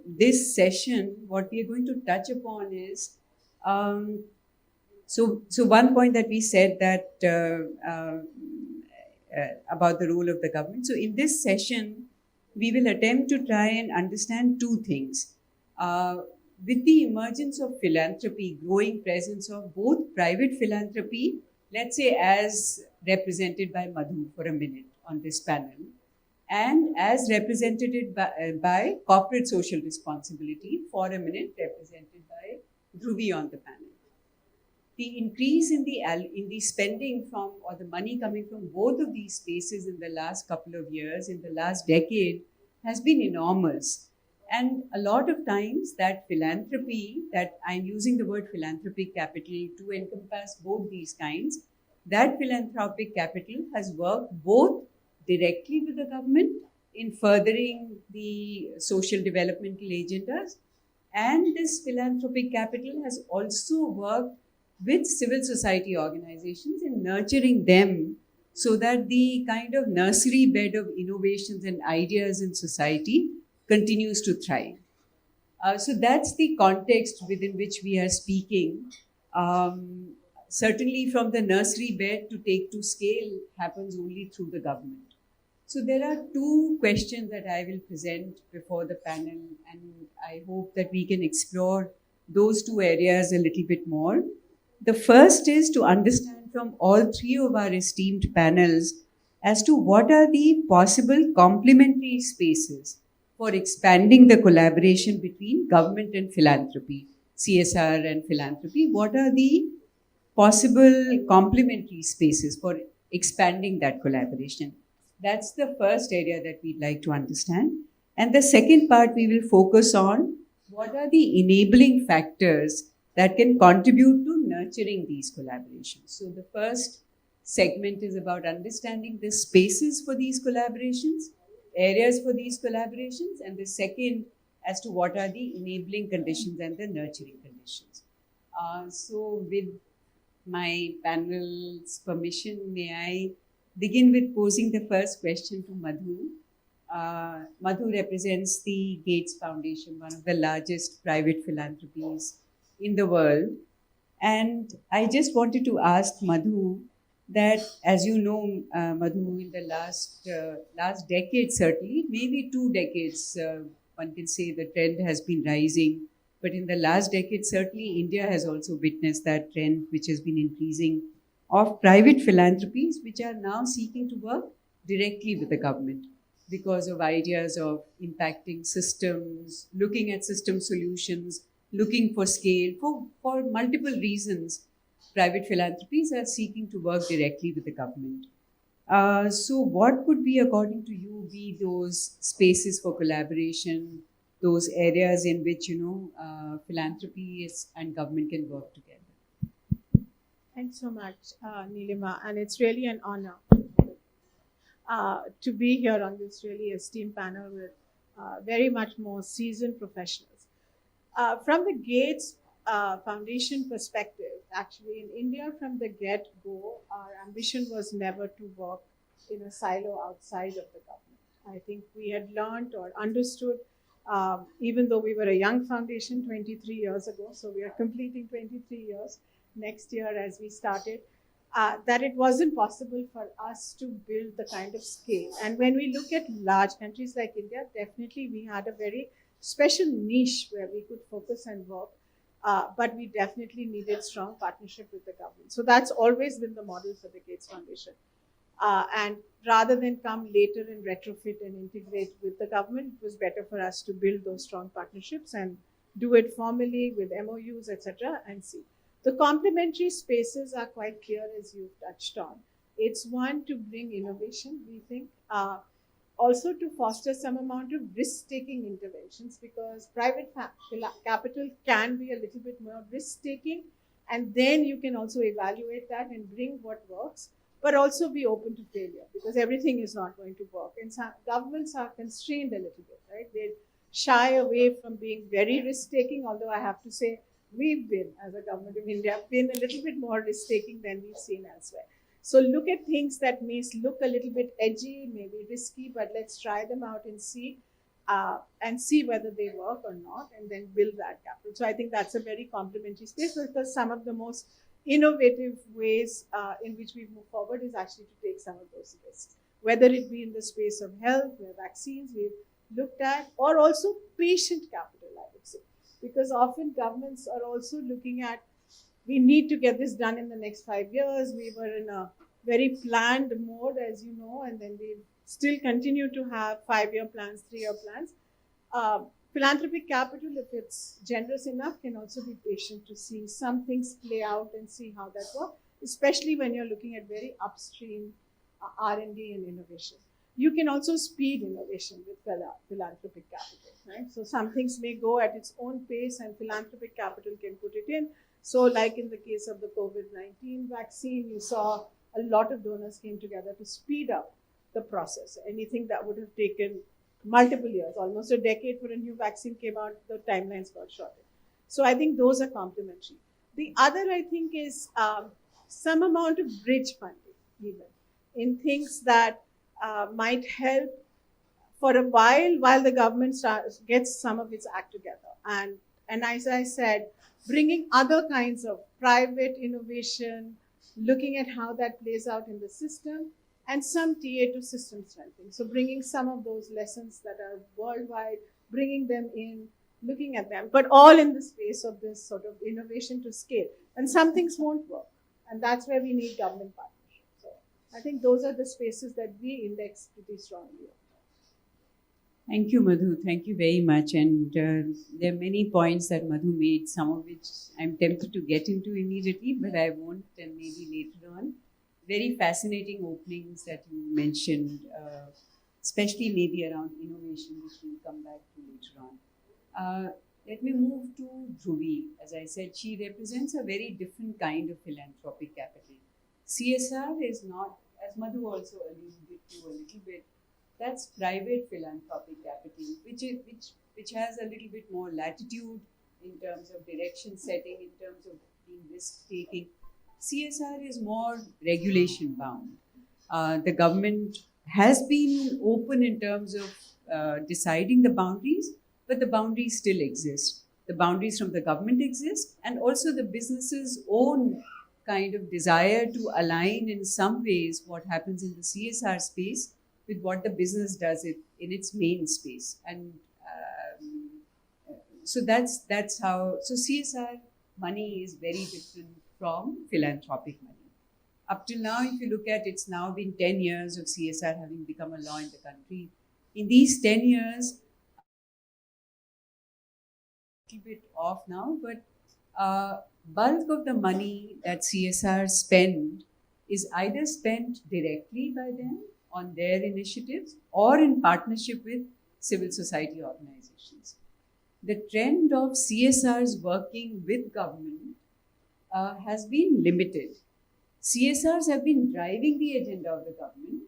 this session, what we are going to touch upon is, so one point that we said that about the role of the government. So in this session, we will attempt to try and understand two things. With the emergence of philanthropy, growing presence of both private philanthropy, let's say as represented by Madhu for a minute on this panel, and as represented by corporate social responsibility for a minute represented by Dhruvi on the panel. The increase in the spending from, or the money coming from both of these spaces in the last couple of years, in the last decade, has been enormous. And a lot of times that philanthropy, that I'm using the word philanthropic capital to encompass both these kinds, that philanthropic capital has worked both directly with the government in furthering the social developmental agendas, and this philanthropic capital has also worked with civil society organizations in nurturing them so that the kind of nursery bed of innovations and ideas in society continues to thrive. So that's the context within which we are speaking. Certainly from the nursery bed to take to scale happens only through the government. So there are two questions that I will present before the panel, and I hope that we can explore those two areas a little bit more. The first is to understand from all three of our esteemed panels as to what are the possible complementary spaces for expanding the collaboration between government and philanthropy, CSR and philanthropy. What are the possible complementary spaces for expanding that collaboration. That's the first area that we'd like to understand. And the second part, we will focus on what are the enabling factors that can contribute to nurturing these collaborations. So the first segment is about understanding the spaces for these collaborations, areas for these collaborations, and the second as to what are the enabling conditions and the nurturing conditions. So with my panel's permission, may I begin with posing the first question to Madhu. Madhu represents the Gates Foundation, one of the largest private philanthropies in the world. And I just wanted to ask Madhu that, as you know, Madhu, in the last decade, certainly, maybe 2 decades, one can say the trend has been rising. But in the last decade, certainly, India has also witnessed that trend, which has been increasing, of private philanthropies, which are now seeking to work directly with the government because of ideas of impacting systems, looking at system solutions, looking for scale. For multiple reasons, private philanthropies are seeking to work directly with the government. So what could be, according to you, be those spaces for collaboration, those areas in which, philanthropy and government can work together? Thanks so much, Nilima, and it's really an honor to be here on this really esteemed panel with very much more seasoned professionals. From the Gates Foundation perspective, actually in India from the get-go, our ambition was never to work in a silo outside of the government. I think we had learned or understood, even though we were a young foundation 23 years ago, so we are completing 23 years next year as we started, that it wasn't possible for us to build the kind of scale. And when we look at large countries like India, definitely we had a very special niche where we could focus and work, but we definitely needed strong partnership with the government. So that's always been the model for the Gates Foundation. And rather than come later and retrofit and integrate with the government, it was better for us to build those strong partnerships and do it formally with MOUs, etc., and see. The complementary spaces are quite clear, as you've touched on. It's one, to bring innovation, we think, also to foster some amount of risk-taking interventions, because private capital can be a little bit more risk-taking, and then you can also evaluate that and bring what works, but also be open to failure, because everything is not going to work. And some governments are constrained a little bit, right? They shy away from being very risk-taking, although I have to say, we've been, as a government of India, been a little bit more risk-taking than we've seen elsewhere. So look at things that may look a little bit edgy, maybe risky, but let's try them out and see whether they work or not, and then build that capital. So I think that's a very complementary space, because some of the most innovative ways in which we move forward is actually to take some of those risks, whether it be in the space of health, where vaccines we've looked at, or also patient capital, I would say. Because often governments are also looking at, we need to get this done in the next 5 years. We were in a very planned mode, as you know, and then we still continue to have 5-year plans, 3-year plans. Philanthropic capital, if it's generous enough, can also be patient to see some things play out and see how that works, especially when you're looking at very upstream R&D and innovation. You can also speed innovation with philanthropic capital, right? So some things may go at its own pace and philanthropic capital can put it in. So like in the case of the COVID-19 vaccine, you saw a lot of donors came together to speed up the process. Anything that would have taken multiple years, almost a decade for a new vaccine came out, the timelines got shortened. So I think those are complementary. The other, I think, is some amount of bridge funding, even in things that might help for a while the government gets some of its act together. And as I said, bringing other kinds of private innovation, looking at how that plays out in the system, and some TA to system strengthening. So bringing some of those lessons that are worldwide, bringing them in, looking at them, but all in the space of this sort of innovation to scale. And some things won't work. And that's where we need government partnership. So I think those are the spaces that we index pretty strongly. Thank you, Madhu. Thank you very much. And there are many points that Madhu made, some of which I'm tempted to get into immediately, but I won't, and maybe later on. very fascinating openings that you mentioned, especially maybe around innovation, which we'll come back to later on. Let me move to Dhruvi. As I said, she represents a very different kind of philanthropic capital. CSR is not, as Madhu also alluded to a little bit, that's private philanthropic capital, which has a little bit more latitude in terms of direction setting, in terms of being risk taking. CSR is more regulation bound. The government has been open in terms of deciding the boundaries, but the boundaries still exist. The boundaries from the government exist, and also the business's own kind of desire to align in some ways what happens in the CSR space with what the business does in its main space. And so that's how, so CSR money is very different from philanthropic money. Up till now, if you look at, it's now been 10 years of CSR having become a law in the country. In these 10 years, a little bit off now, but bulk of the money that CSR spend is either spent directly by them on their initiatives or in partnership with civil society organizations. The trend of CSRs working with government has been limited. CSRs have been driving the agenda of the government,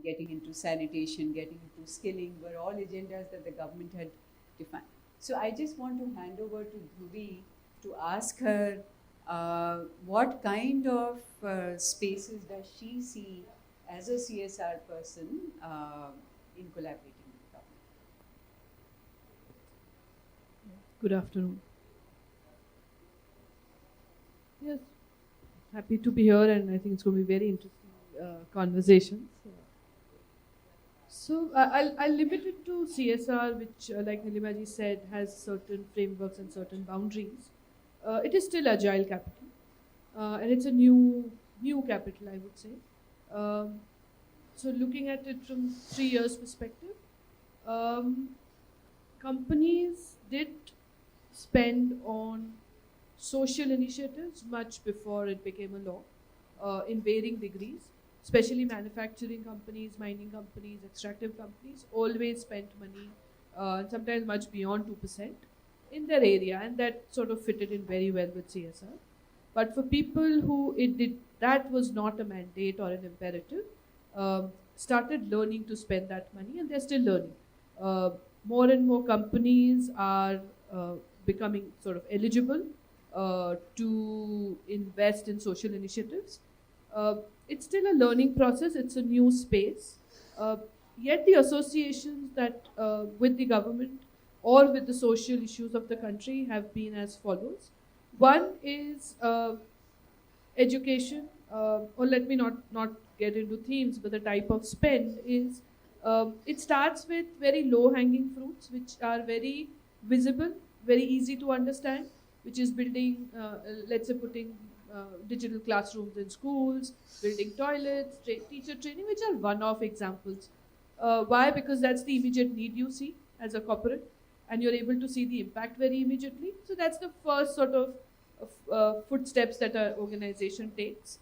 getting into sanitation, getting into skilling, were all agendas that the government had defined. So I just want to hand over to Dhruvi to ask her what kind of spaces does she see as a CSR person in collaborating with the government. Good afternoon. Yes, happy to be here, and I think it's going to be very interesting conversations. So I'll limit it to CSR, which, like Nilimaji said, has certain frameworks and certain boundaries. It is still agile capital, and it's a new capital, I would say. So looking at it from 3 years perspective, companies did spend on social initiatives much before it became a law, in varying degrees. Especially manufacturing companies, mining companies, extractive companies always spent money, sometimes much beyond 2% in their area, and that sort of fitted in very well with CSR. But for people who that was not a mandate or an imperative, started learning to spend that money, and they're still learning. More and more companies are becoming sort of eligible to invest in social initiatives. It's still a learning process, it's a new space. Yet the associations that with the government or with the social issues of the country have been as follows. One is education, or let me not get into themes, but the type of spend is, it starts with very low-hanging fruits, which are very visible, very easy to understand, which is building, let's say putting digital classrooms in schools, building toilets, teacher training, which are one-off examples. Why? Because that's the immediate need you see as a corporate, and you're able to see the impact very immediately. So that's the first sort of footsteps that an organization takes.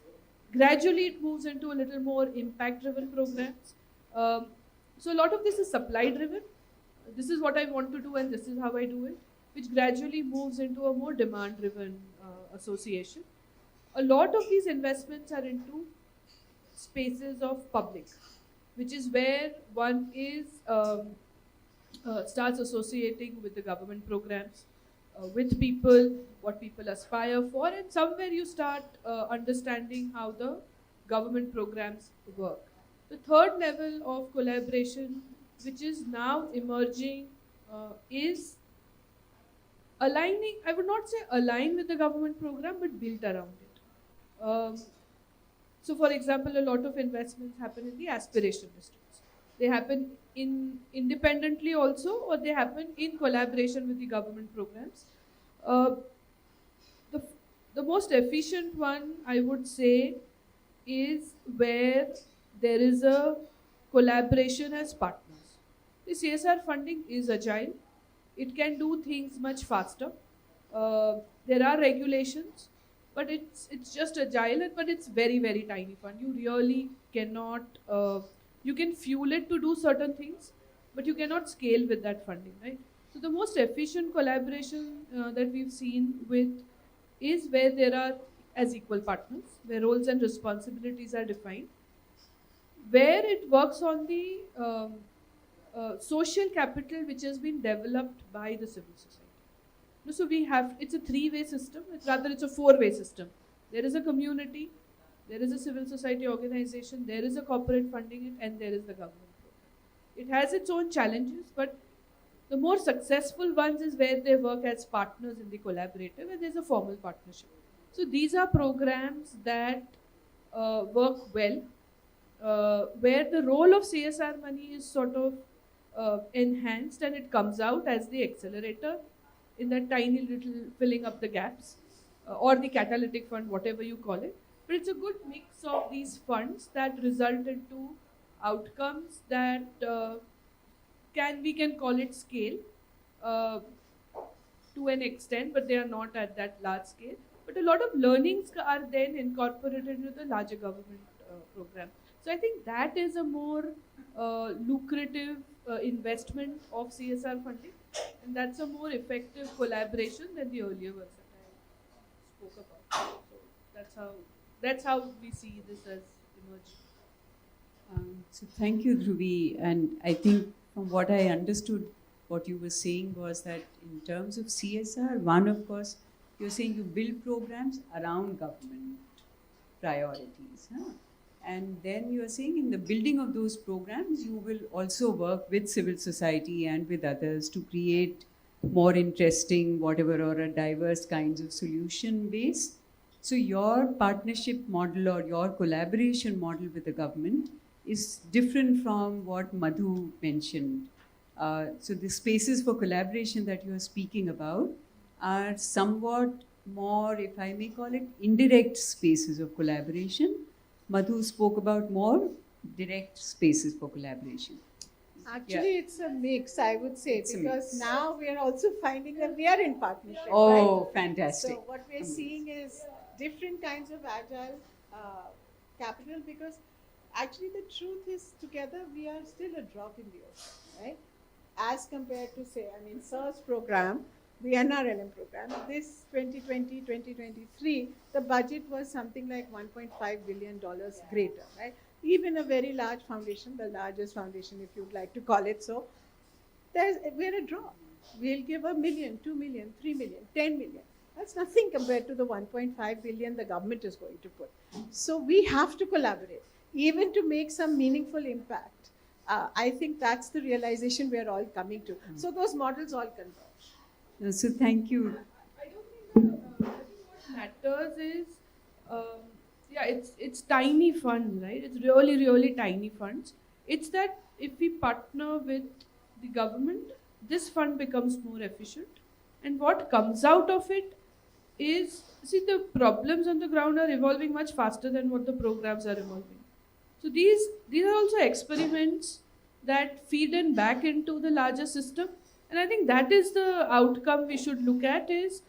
Gradually, it moves into a little more impact-driven programs. So a lot of this is supply-driven. This is what I want to do, and this is how I do it, which gradually moves into a more demand-driven association. A lot of these investments are into spaces of public, which is where one is starts associating with the government programs, with people, what people aspire for, and somewhere you start understanding how the government programs work. The third level of collaboration, which is now emerging, is aligning, I would not say align with the government program, but built around it. So for example, a lot of investments happen in the aspiration districts. They happen independently also, or they happen in collaboration with the government programs. The most efficient one, I would say, is where there is a collaboration as partners. The CSR funding is agile. It can do things much faster. There are regulations. but it's just agile, but it's very very tiny fund. You really cannot. You can fuel it to do certain things, but you cannot scale with that funding, right? So the most efficient collaboration that we've seen with is where there are as equal partners, where roles and responsibilities are defined, where it works on the social capital which has been developed by the civil society. So we have, it's a three-way system, it's a four-way system. There is a community, there is a civil society organization, there is a corporate funding, and there is the government program. It has its own challenges, but the more successful ones is where they work as partners in the collaborative and there's a formal partnership. So these are programs that work well, where the role of CSR money is sort of enhanced and it comes out as the accelerator in that tiny little filling up the gaps or the catalytic fund, whatever you call it. But it's a good mix of these funds that result into outcomes that we can call it scale to an extent, but they are not at that large scale. But a lot of learnings are then incorporated into the larger government program. So I think that is a more lucrative investment of CSR funding, and that's a more effective collaboration than the earlier ones that I spoke about. So that's how we see this as emerging. So thank you, Dhruvi. And I think from what I understood, what you were saying was that in terms of CSR, one, of course, you're saying you build programs around government priorities. Huh? And then you're saying in the building of those programs, you will also work with civil society and with others to create more interesting, whatever, or a diverse kinds of solution base. So your partnership model or your collaboration model with the government is different from what Madhu mentioned. So the spaces for collaboration that you are speaking about are somewhat more, if I may call it, indirect spaces of collaboration. Madhu spoke about more direct spaces for collaboration. Actually, it's a mix, I would say, because now we are also finding that we are in partnership. Oh, right? fantastic. So what we're seeing is different kinds of agile capital, because actually the truth is together we are still a drop in the ocean, right? As compared to, say, I mean, SIR's program, the NRLM program, this 2020-2023, the budget was something like $1.5 billion greater, right? Even a very large foundation, the largest foundation, if you'd like to call it so, we're a drop. We'll give $1 million, $2 million, $3 million, $10 million. That's nothing compared to the 1.5 billion the government is going to put. So we have to collaborate, even to make some meaningful impact. I think that's the realization we're all coming to. So those models all converge. So thank you. I don't think what matters is, it's tiny funds, right? It's really, really tiny funds. It's that if we partner with the government, this fund becomes more efficient. And what comes out of it is, see, the problems on the ground are evolving much faster than what the programs are evolving. So these are also experiments that feed in back into the larger system. And I think that is the outcome we should look at, is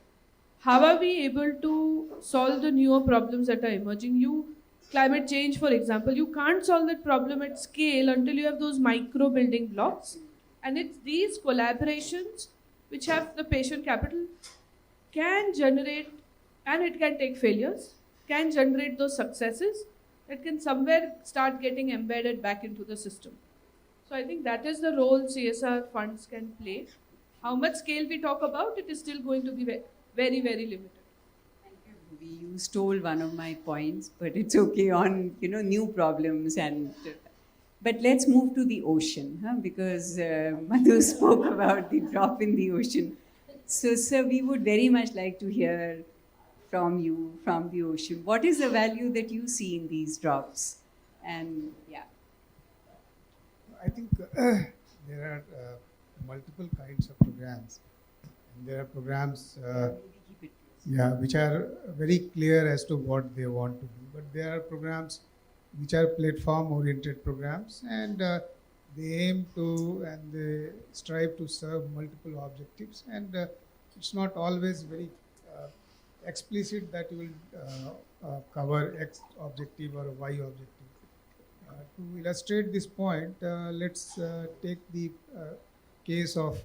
how are we able to solve the newer problems that are emerging? Climate change, for example, you can't solve that problem at scale until you have those micro building blocks. And it's these collaborations which have the patient capital can generate, and it can take failures, can generate those successes that can somewhere start getting embedded back into the system. So I think that is the role CSR funds can play. How much scale we talk about, it is still going to be very, very limited. You stole one of my points, but it's okay on new problems and. But let's move to the ocean, because Madhu spoke about the drop in the ocean. So, sir, we would very much like to hear from you, from the ocean. What is the value that you see in these drops? And yeah. I think there are multiple kinds of programs. And there are programs which are very clear as to what they want to do. But there are programs which are platform-oriented programs, and they aim to and they strive to serve multiple objectives. And it's not always very explicit that you will cover X objective or Y objective. To illustrate this point, let's take the case of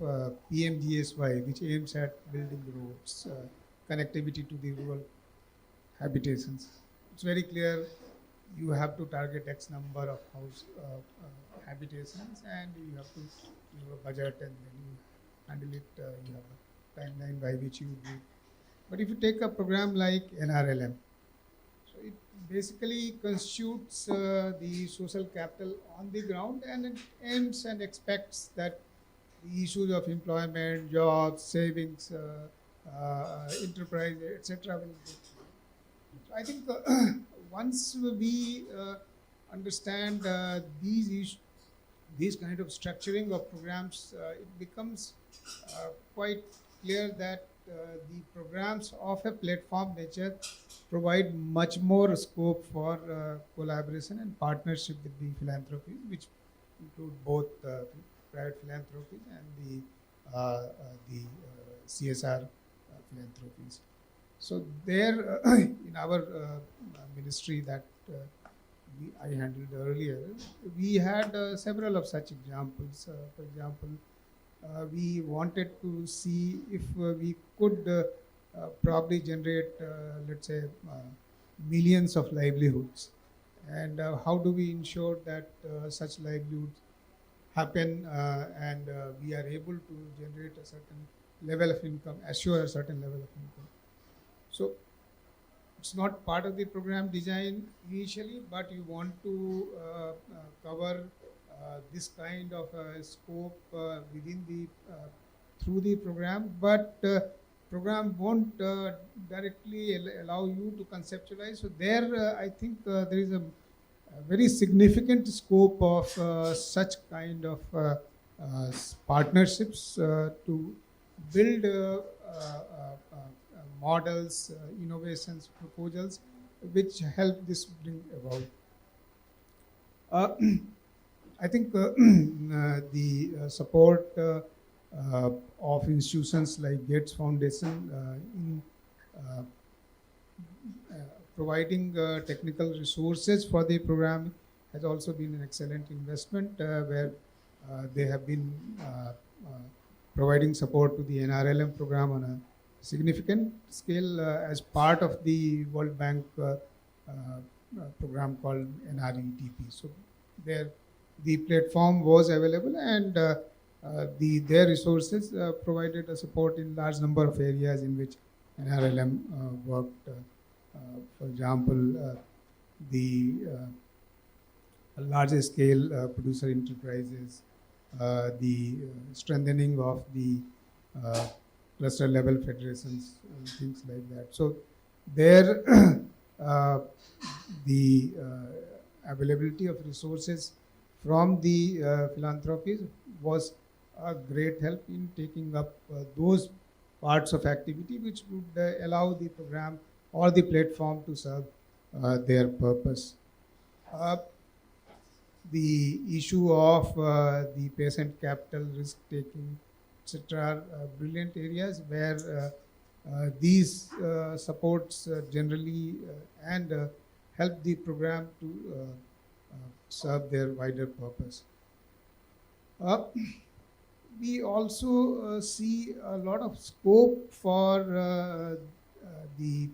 PMGSY, which aims at building roads, connectivity to the rural habitations. It's very clear you have to target X number of house habitations, and you have to give a budget, and then you handle it. You have a timeline by which you do. But if you take a program like NRLM, so it basically constitutes the social capital on the ground, and it aims and expects that the issues of employment, jobs, savings, enterprise, etc. will go. So I think once we understand these kind of structuring of programs, it becomes quite clear that the programs of a platform nature provide much more scope for collaboration and partnership with the philanthropies, which include both private philanthropies and the CSR philanthropies. So there, in our ministry that I handled earlier, we had several of such examples. For example, we wanted to see if we could probably generate, let's say, millions of livelihoods, and how do we ensure that such livelihoods happen and we are able to generate a certain level of income, assure a certain level of income. So it's not part of the program design initially, but you want to cover this kind of scope within the through the program, but program won't directly allow you to conceptualize. So there, I think there is a very significant scope of such kind of partnerships to build models, innovations, proposals, which help this bring about. I think the support of institutions like Gates Foundation in providing technical resources for the program has also been an excellent investment, where they have been providing support to the NRLM program on a significant scale as part of the World Bank program called NREDP. So there, the platform was available, and their resources provided a support in large number of areas in which NRLM worked. For example, the larger scale producer enterprises, the strengthening of the cluster level federations, things like that. So there, the availability of resources from the philanthropies was a great help in taking up those parts of activity which would allow the program or the platform to serve their purpose. The issue of the patient capital, risk taking, etc., are brilliant areas where these supports generally and help the program to serve their wider purpose. We also see a lot of scope for the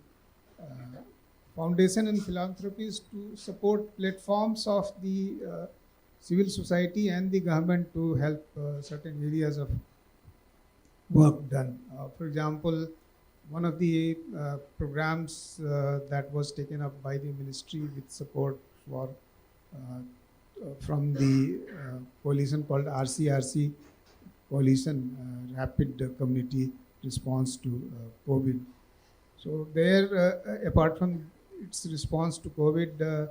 foundation and philanthropies to support platforms of the civil society and the government to help certain areas of work done. For example, one of the programs that was taken up by the ministry with support for from the coalition called RCRC coalition, Rapid Community Response to COVID. So there, apart from its response to COVID,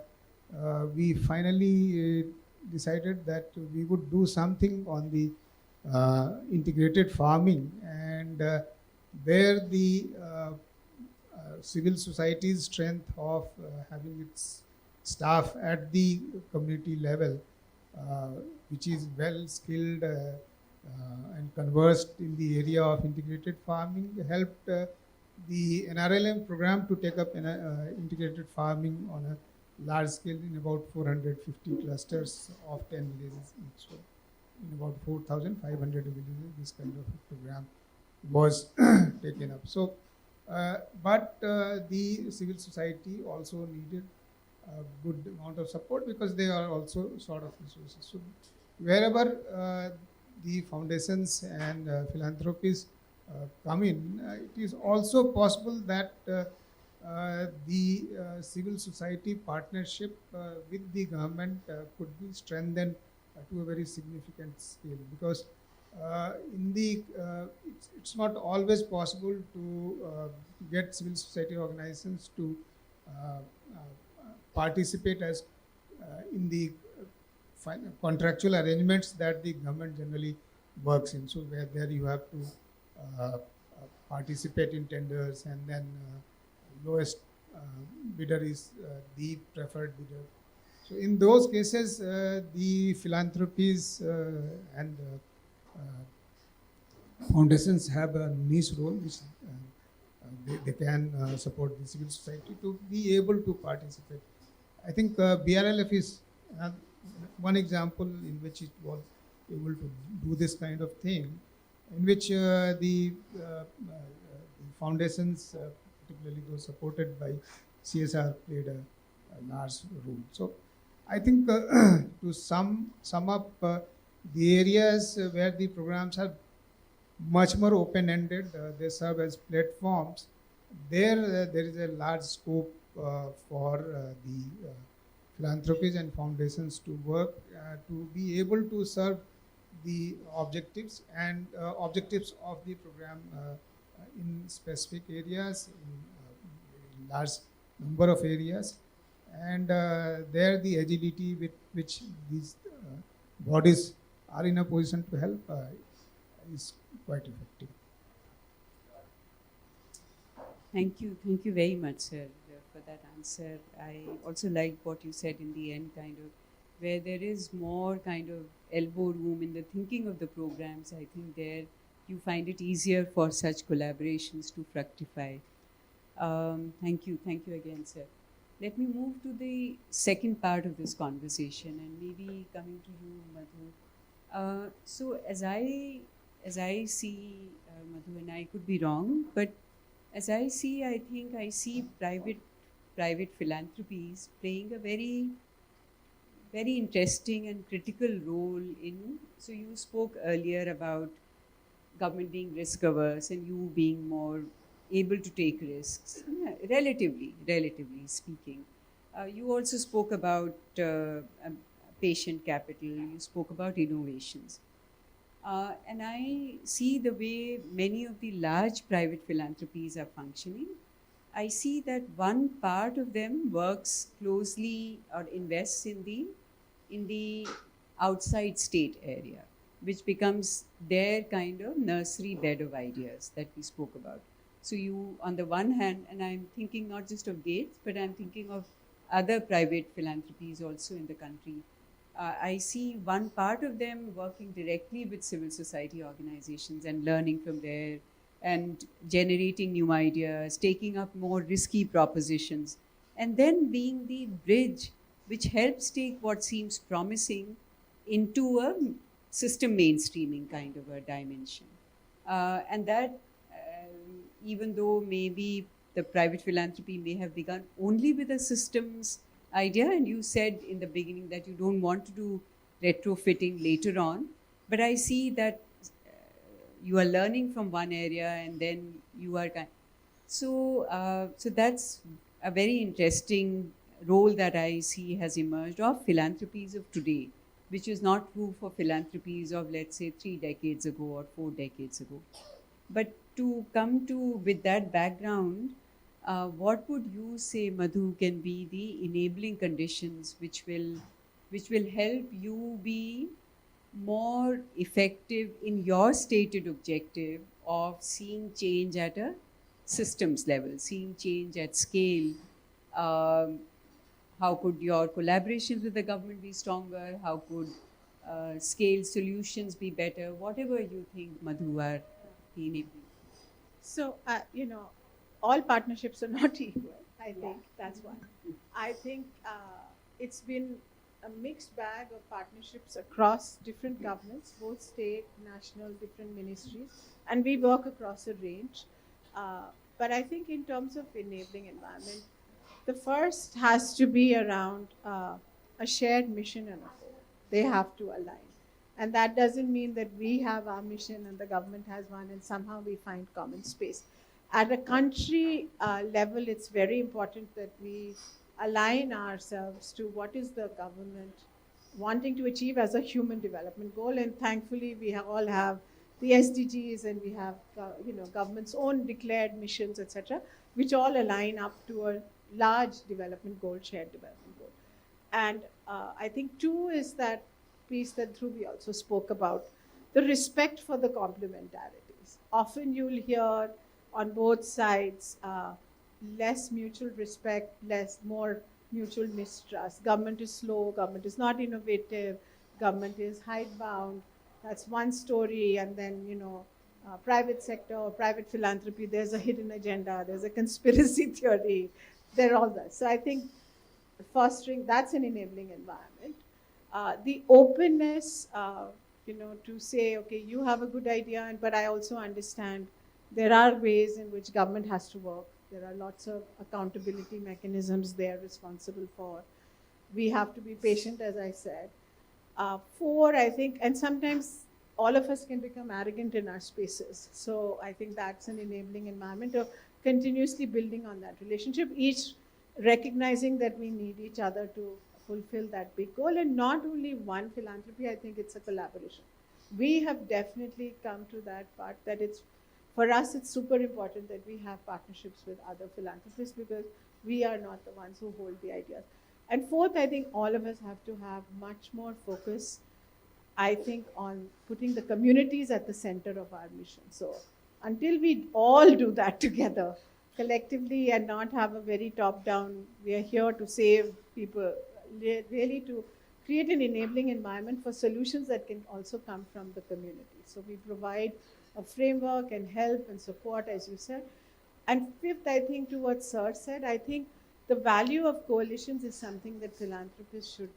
we finally decided that we would do something on the integrated farming, and there the civil society's strength of having its staff at the community level, which is well skilled and conversed in the area of integrated farming, helped the NRLM program to take up integrated farming on a large scale in about 450 clusters of 10 villages each. So in about 4,500 villages, this kind of a program was taken up. So, but the civil society also needed a good amount of support because they are also short of resources. So wherever the foundations and philanthropies come in, it is also possible that the civil society partnership with the government could be strengthened to a very significant scale, because it's not always possible to get civil society organizations to participate as in the contractual arrangements that the government generally works in. So where there you have to participate in tenders, and then lowest bidder is the preferred bidder. So in those cases, the philanthropies and foundations have a niche role which they can support the civil society to be able to participate. I think BRLF is one example in which it was able to do this kind of thing, in which the foundations, particularly those supported by CSR, played a large role. So I think to sum up the areas where the programs are much more open-ended, they serve as platforms. There is a large scope for the philanthropies and foundations to work to be able to serve the objectives and objectives of the program in specific areas, in large number of areas, and there the agility with which these bodies are in a position to help is quite effective. Thank you very much, sir, for that answer. I also liked what you said in the end, kind of, where there is more kind of elbow room in the thinking of the programs. I think there you find it easier for such collaborations to fructify. Thank you again, sir. Let me move to the second part of this conversation, and maybe coming to you, Madhu. So as I see, Madhu, and I could be wrong, but as I see, I think I see private philanthropies playing a very, very interesting and critical role in. So you spoke earlier about government being risk averse and you being more able to take risks, relatively speaking. You also spoke about patient capital. You spoke about innovations. And I see the way many of the large private philanthropies are functioning. I see that one part of them works closely or invests in the outside state area, which becomes their kind of nursery bed of ideas that we spoke about. So you, on the one hand, and I'm thinking not just of Gates, but I'm thinking of other private philanthropies also in the country. I see one part of them working directly with civil society organizations and learning from there and generating new ideas, taking up more risky propositions, and then being the bridge which helps take what seems promising into a system mainstreaming kind of a dimension. And that, even though maybe the private philanthropy may have begun only with a systems idea, and you said in the beginning that you don't want to do retrofitting later on, but I see that you are learning from one area and then you are so that's a very interesting role that I see has emerged of philanthropies of today, which is not true for philanthropies of, let's say, 3 decades ago or 4 decades ago. But to come to, with that background, what would you say, Madhu, can be the enabling conditions which will help you be more effective in your stated objective of seeing change at a systems level, seeing change at scale? How could your collaborations with the government be stronger? How could scale solutions be better? Whatever you think, Madhu, are enabling. So, all partnerships are not equal. I think that's one. I think it's been a mixed bag of partnerships across different governments, both state, national, different ministries, and we work across a range. But I think in terms of enabling environment, the first has to be around a shared mission and a goal. They have to align. And that doesn't mean that we have our mission and the government has one and somehow we find common space. At a country level, it's very important that we align ourselves to what is the government wanting to achieve as a human development goal. And thankfully, we all have the SDGs and we have government's own declared missions, etc., which all align up to a large development goal, shared development goal. And I think two is that piece that Dhruvi also spoke about, the respect for the complementarities. Often you'll hear on both sides less mutual respect, more mutual mistrust. Government is slow, government is not innovative, government is hidebound. That's one story. And then, private sector or private philanthropy, there's a hidden agenda, there's a conspiracy theory, they're all that. So I think fostering, that's an enabling environment. The openness, to say, okay, you have a good idea, but I also understand there are ways in which government has to work. There are lots of accountability mechanisms they are responsible for. We have to be patient, as I said. Four, I think, and sometimes all of us can become arrogant in our spaces. So I think that's an enabling environment of continuously building on that relationship, each recognizing that we need each other to fulfill that big goal. And not only one philanthropy, I think it's a collaboration. We have definitely come to that part that for us, it's super important that we have partnerships with other philanthropists because we are not the ones who hold the ideas. And fourth, I think all of us have to have much more focus, I think, on putting the communities at the center of our mission. So until we all do that together, collectively, and not have a very top-down, we are here to save people, really to create an enabling environment for solutions that can also come from the community. So we provide a framework and help and support, as you said. And fifth, I think, to what Sir said, I think the value of coalitions is something that philanthropists should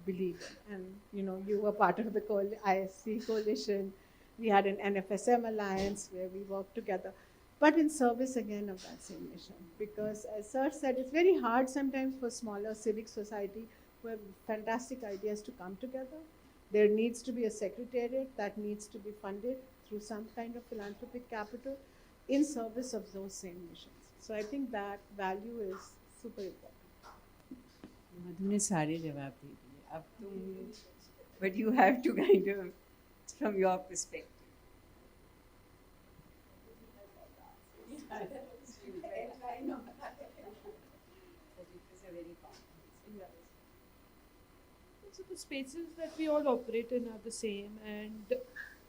believe in. And, you were part of the ISC coalition. We had an NFSM alliance where we worked together, but in service again of that same mission. Because as Sir said, it's very hard sometimes for smaller civic society who have fantastic ideas to come together. There needs to be a secretariat that needs to be funded through some kind of philanthropic capital in service of those same missions. So I think that value is super important. मधु ने सारे जवाब दे दिए. अब तुम, but you have to kind of, from your perspective. I know. But it was a very complex. So the spaces that we all operate in are the same, and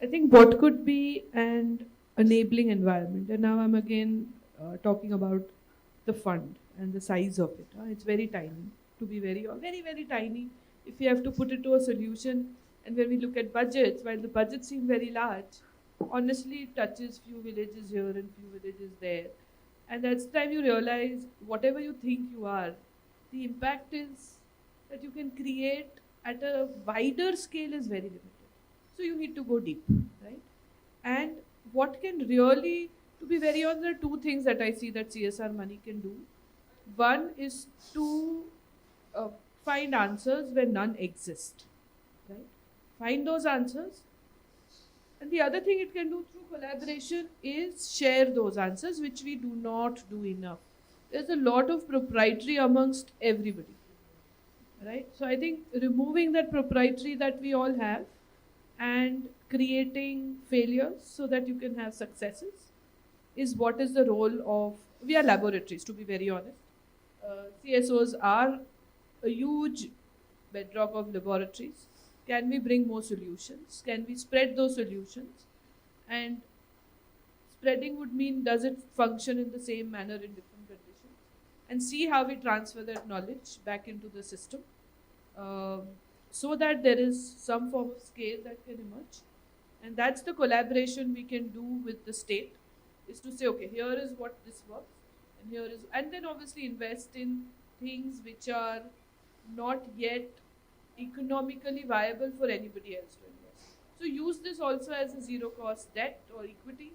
I think what could be an enabling environment, and now I'm again talking about the fund and the size of it. It's very tiny, to be very, very tiny. If you have to put it to a solution, and when we look at budgets, while the budgets seem very large, honestly it touches few villages here and few villages there. And that's the time you realize whatever you think you are, the impact is that you can create at a wider scale is very limited. So you need to go deep, right? And what can really, to be very honest, there are two things that I see that CSR money can do. One is to find answers where none exist, right? Find those answers. And the other thing it can do through collaboration is share those answers, which we do not do enough. There's a lot of proprietary amongst everybody, right? So I think removing that proprietary that we all have and creating failures so that you can have successes is what is the role of, we are laboratories, to be very honest. CSOs are a huge bedrock of laboratories. Can we bring more solutions? Can we spread those solutions? And spreading would mean, does it function in the same manner in different conditions? And see how we transfer that knowledge back into the system so that there is some form of scale that can emerge. And that's the collaboration we can do with the state, is to say, okay, here is what this works. And here is, and then obviously invest in things which are not yet economically viable for anybody else to invest. So use this also as a zero cost debt or equity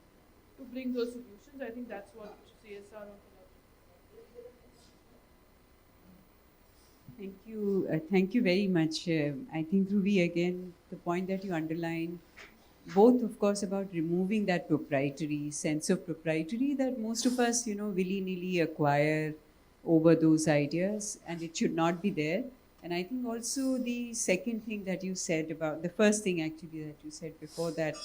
to bring those solutions. I think that's what CSR on Thank you very much. I think, Ruby, again, the point that you underlined, both, of course, about removing that proprietary sense of proprietary that most of us, willy-nilly acquire over those ideas, and it should not be there. And I think also the second thing that you said about, the first thing actually that you said before that,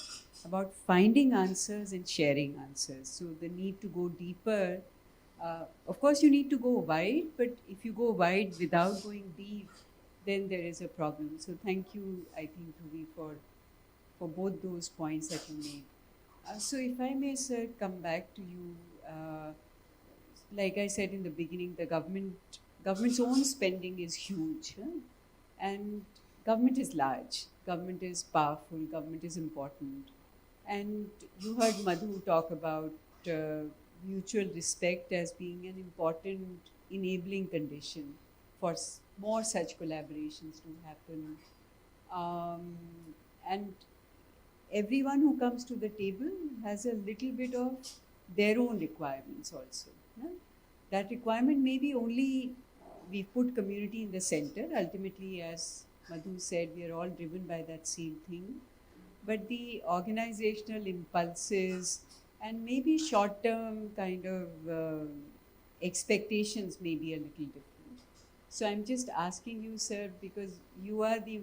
about finding answers and sharing answers. So the need to go deeper. Of course, you need to go wide, but if you go wide without going deep, then there is a problem. So thank you, I think, Ruby, for both those points that you made. So if I may, sir, come back to you, like I said in the beginning, the government's own spending is huge, and government is large, government is powerful, government is important. And you heard Madhu talk about mutual respect as being an important enabling condition for more such collaborations to happen. And everyone who comes to the table has a little bit of their own requirements also. That requirement may be only, we put community in the center. Ultimately, as Madhu said, we are all driven by that same thing. But the organizational impulses and maybe short-term kind of expectations may be a little different. So I'm just asking you, sir, because you are the,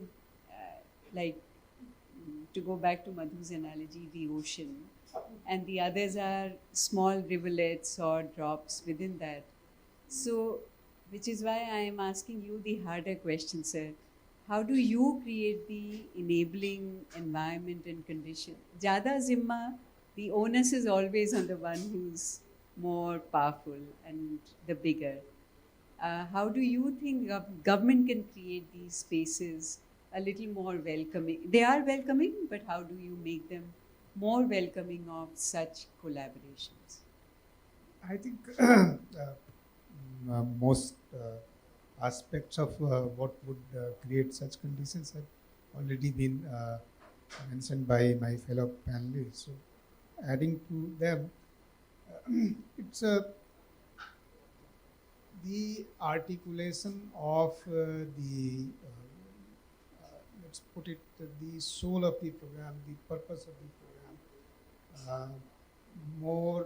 to go back to Madhu's analogy, the ocean, and the others are small rivulets or drops within that. So, which is why I am asking you the harder question, sir. How do you create the enabling environment and condition? Jada zimma, the onus is always on the one who's more powerful and the bigger. How do you think government can create these spaces a little more welcoming? They are welcoming, but how do you make them more welcoming of such collaborations? I think most aspects of what would create such conditions have already been mentioned by my fellow panelists. So, adding to them, it's the articulation of let's put it, the soul of the program, the purpose of the program, more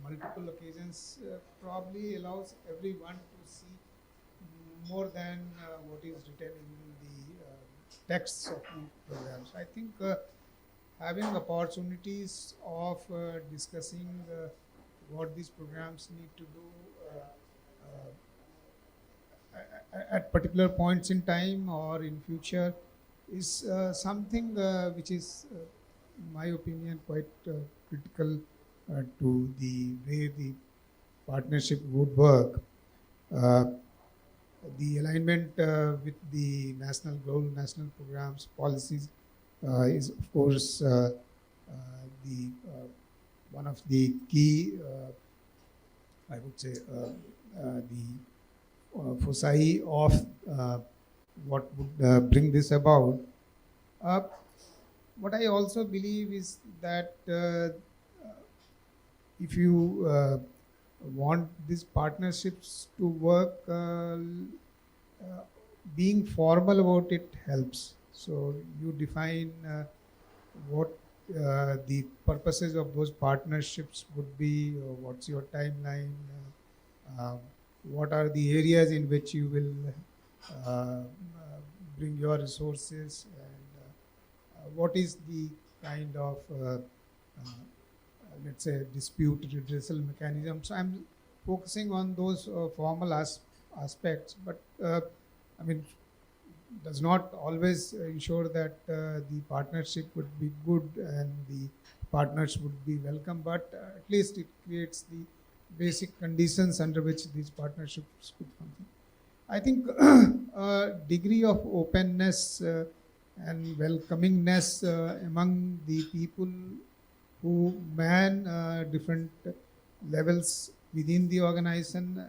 multiple occasions probably allows everyone to see more than what is written in the texts of the programs. I think having opportunities of discussing what these programs need to do at particular points in time or in future is something which is, in my opinion, quite critical to the way the partnership would work. The alignment with the national goal, national programs, policies is, of course, the one of the key, I would say, the foci of what would bring this about. What I also believe is that if you want these partnerships to work, being formal about it helps. So you define what the purposes of those partnerships would be, or what's your timeline, what are the areas in which you will bring your resources, and what is the kind of let's say dispute redressal mechanism. So I'm focusing on those formal aspects, but I mean, does not always ensure that the partnership would be good and the partners would be welcome, but at least it creates the basic conditions under which these partnerships could function. I think a degree of openness and welcomingness among the people who man different levels within the organization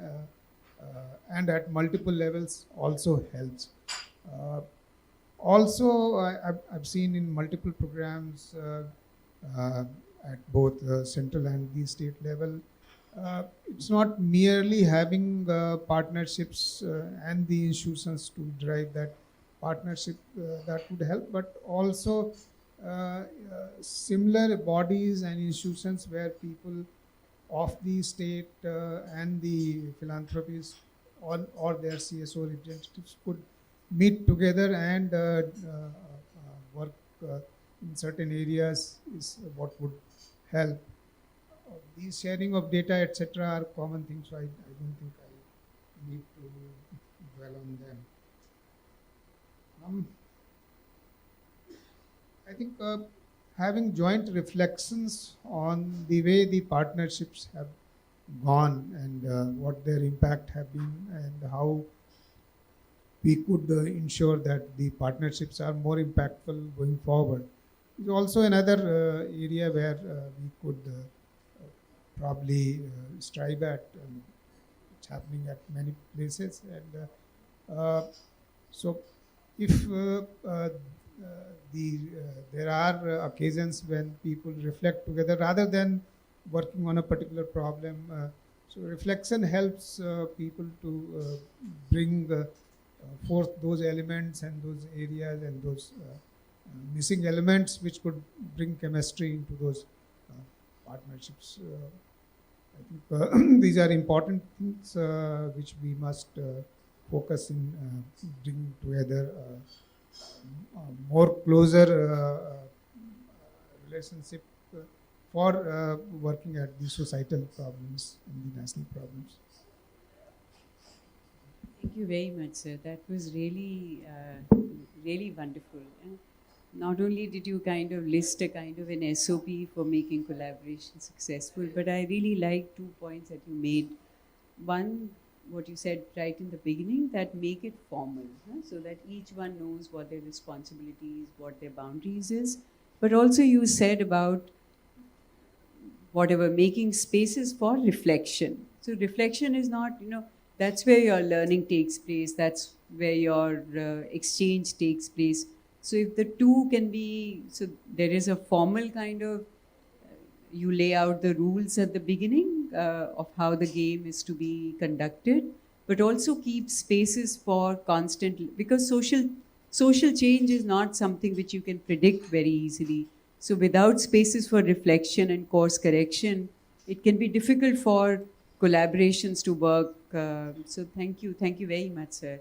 and at multiple levels also helps. Also, I've seen in multiple programs at both central and the state level, it's not merely having partnerships and the institutions to drive that partnership that would help, but also similar bodies and institutions where people of the state and the philanthropies or their CSO representatives could meet together and work in certain areas is what would help. The sharing of data, etc., are common things, so I don't think I need to dwell on them. I think having joint reflections on the way the partnerships have gone and what their impact have been and how we could ensure that the partnerships are more impactful going forward is also another area where we could probably strive at. It's happening at many places, and so if there are occasions when people reflect together rather than working on a particular problem, so reflection helps people to bring forth those elements and those areas and those missing elements which could bring chemistry into those partnerships. I think these are important things which we must focus in bringing together more closer relationship for working at the societal problems and the national problems. Thank you very much, sir. That was really, really wonderful. And not only did you kind of list a kind of an SOP for making collaboration successful, but I really like 2 points that you made. One, what you said right in the beginning, that make it formal, so that each one knows what their responsibilities, what their boundaries is. But also you said about whatever, making spaces for reflection. So reflection is not, that's where your learning takes place, that's where your exchange takes place. So if the two can be, so there is a formal kind of, you lay out the rules at the beginning of how the game is to be conducted, but also keep spaces for constant, because social change is not something which you can predict very easily. So without spaces for reflection and course correction, it can be difficult for collaborations to work. So thank you very much, sir.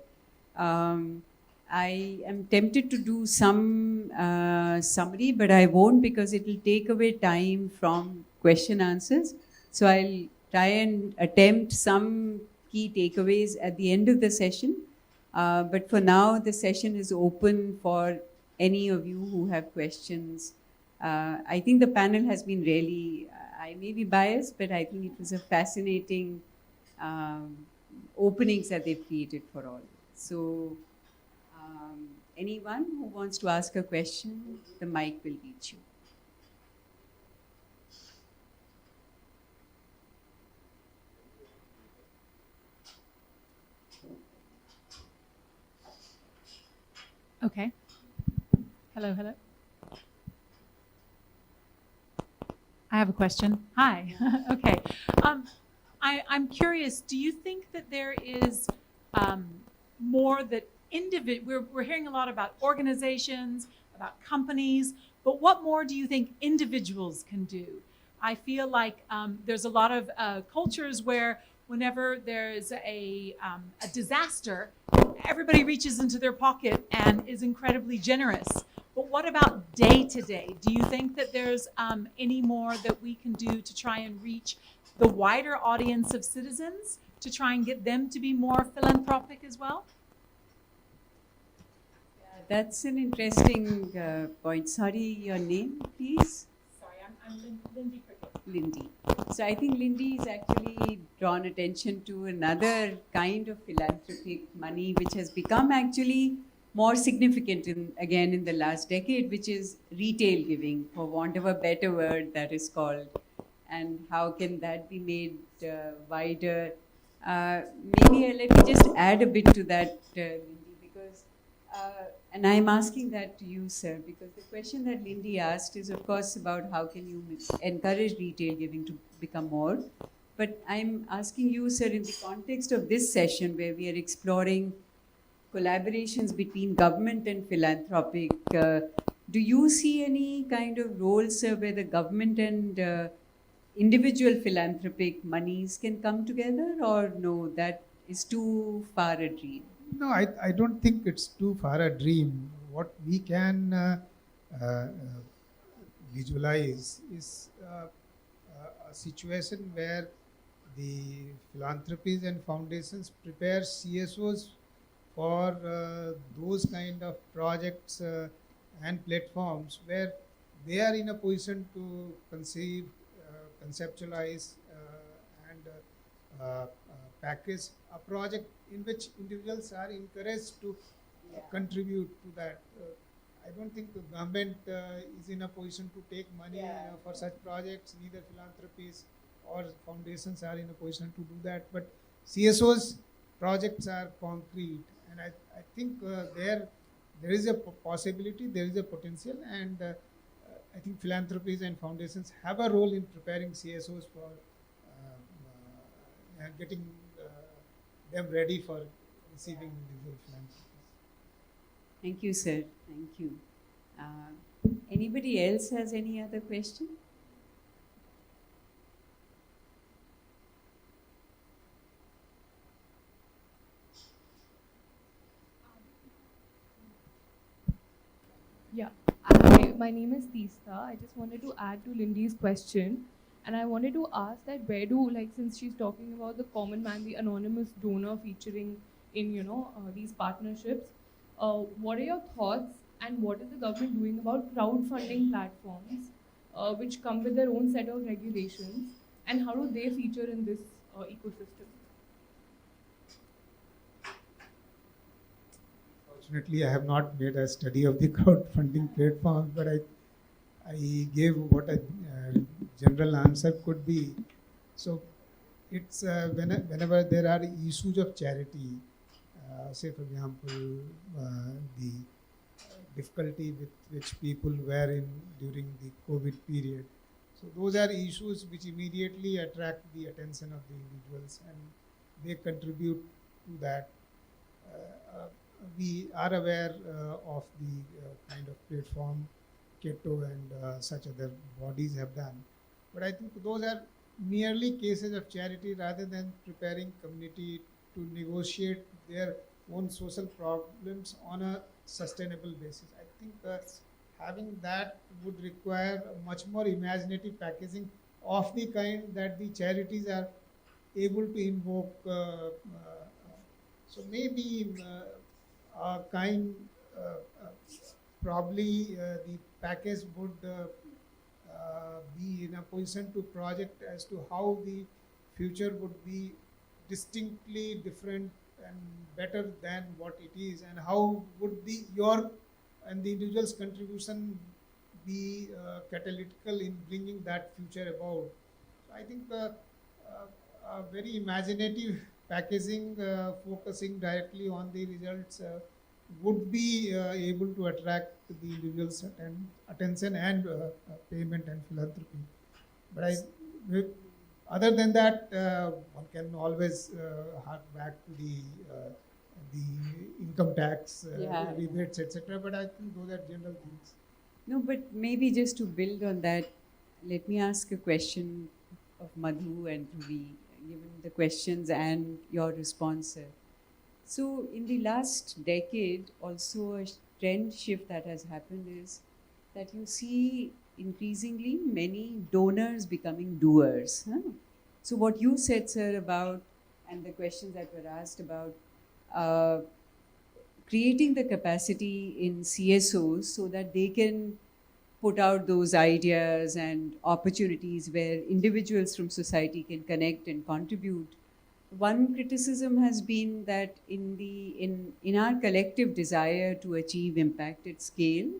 I am tempted to do some summary, but I won't because it will take away time from question answers. So I'll try and attempt some key takeaways at the end of the session. But for now, the session is open for any of you who have questions. I think the panel has been really, I may be biased, but I think it was a fascinating openings that they've created for all. So anyone who wants to ask a question, the mic will reach you. Okay. Hello. I have a question. Hi. Okay. I'm curious, do you think that there is more that we're hearing a lot about organizations, about companies, but what more do you think individuals can do? I feel like there's a lot of cultures where whenever there's a disaster, everybody reaches into their pocket and is incredibly generous. But what about day to day? Do you think that there's any more that we can do to try and reach the wider audience of citizens to try and get them to be more philanthropic as well? That's an interesting point. Sorry, your name, please? Sorry, I'm Lindy Cricket. Lindy. So I think Lindy has actually drawn attention to another kind of philanthropic money which has become actually more significant in the last decade, which is retail giving, for want of a better word, that is called. and how can that be made wider? Maybe let me just add a bit to that, Lindy, because, and I'm asking that to you, sir, because the question that Lindy asked is, of course, about how can you encourage retail giving to become more. But I'm asking you, sir, in the context of this session where we are exploring collaborations between government and philanthropic, do you see any kind of role, sir, where the government and individual philanthropic monies can come together, or no, that is too far a dream? No, I don't think it's too far a dream. What we can visualize is a situation where the philanthropies and foundations prepare CSOs for those kind of projects and platforms where they are in a position to conceive, conceptualize, and package a project in which individuals are encouraged to contribute to that. I don't think the government is in a position to take money for such projects. Neither philanthropies or foundations are in a position to do that. But CSOs projects are concrete, and I think there is a possibility, there is a potential, and I think philanthropies and foundations have a role in preparing CSOs for getting them ready for receiving individual philanthropies. Thank you, sir. Thank you. Anybody else has any other question? Yeah, my name is Teesta. I just wanted to add to Lindy's question, and I wanted to ask that where do, like, since she's talking about the common man, the anonymous donor featuring in, these partnerships, what are your thoughts and what is the government doing about crowdfunding platforms, which come with their own set of regulations, and how do they feature in this ecosystem? Fortunately, I have not made a study of the crowdfunding platforms, but I gave what a general answer could be. So it's whenever there are issues of charity, say for example, the difficulty with which people were in during the COVID period. So those are issues which immediately attract the attention of the individuals, and they contribute to that. We are aware of the kind of platform Keto and such other bodies have done, but I think those are merely cases of charity rather than preparing community to negotiate their own social problems on a sustainable basis. I think having that would require a much more imaginative packaging of the kind that the charities are able to invoke. So maybe probably the package would be in a position to project as to how the future would be distinctly different and better than what it is, and how would your and the individual's contribution be catalytical in bringing that future about. So I think a very imaginative packaging focusing directly on the results would be able to attract the individual's attention and payment and philanthropy. But other than that, one can always hark back to the income tax rebates, etc. But I think those are general things. No, but maybe just to build on that, let me ask a question of Madhu and Ruvi, given the questions and your response, sir. So in the last decade, also a trend shift that has happened is that you see increasingly many donors becoming doers. So what you said, sir, about, and the questions that were asked about, creating the capacity in CSOs so that they can put out those ideas and opportunities where individuals from society can connect and contribute. One criticism has been that in our collective desire to achieve impact at scale,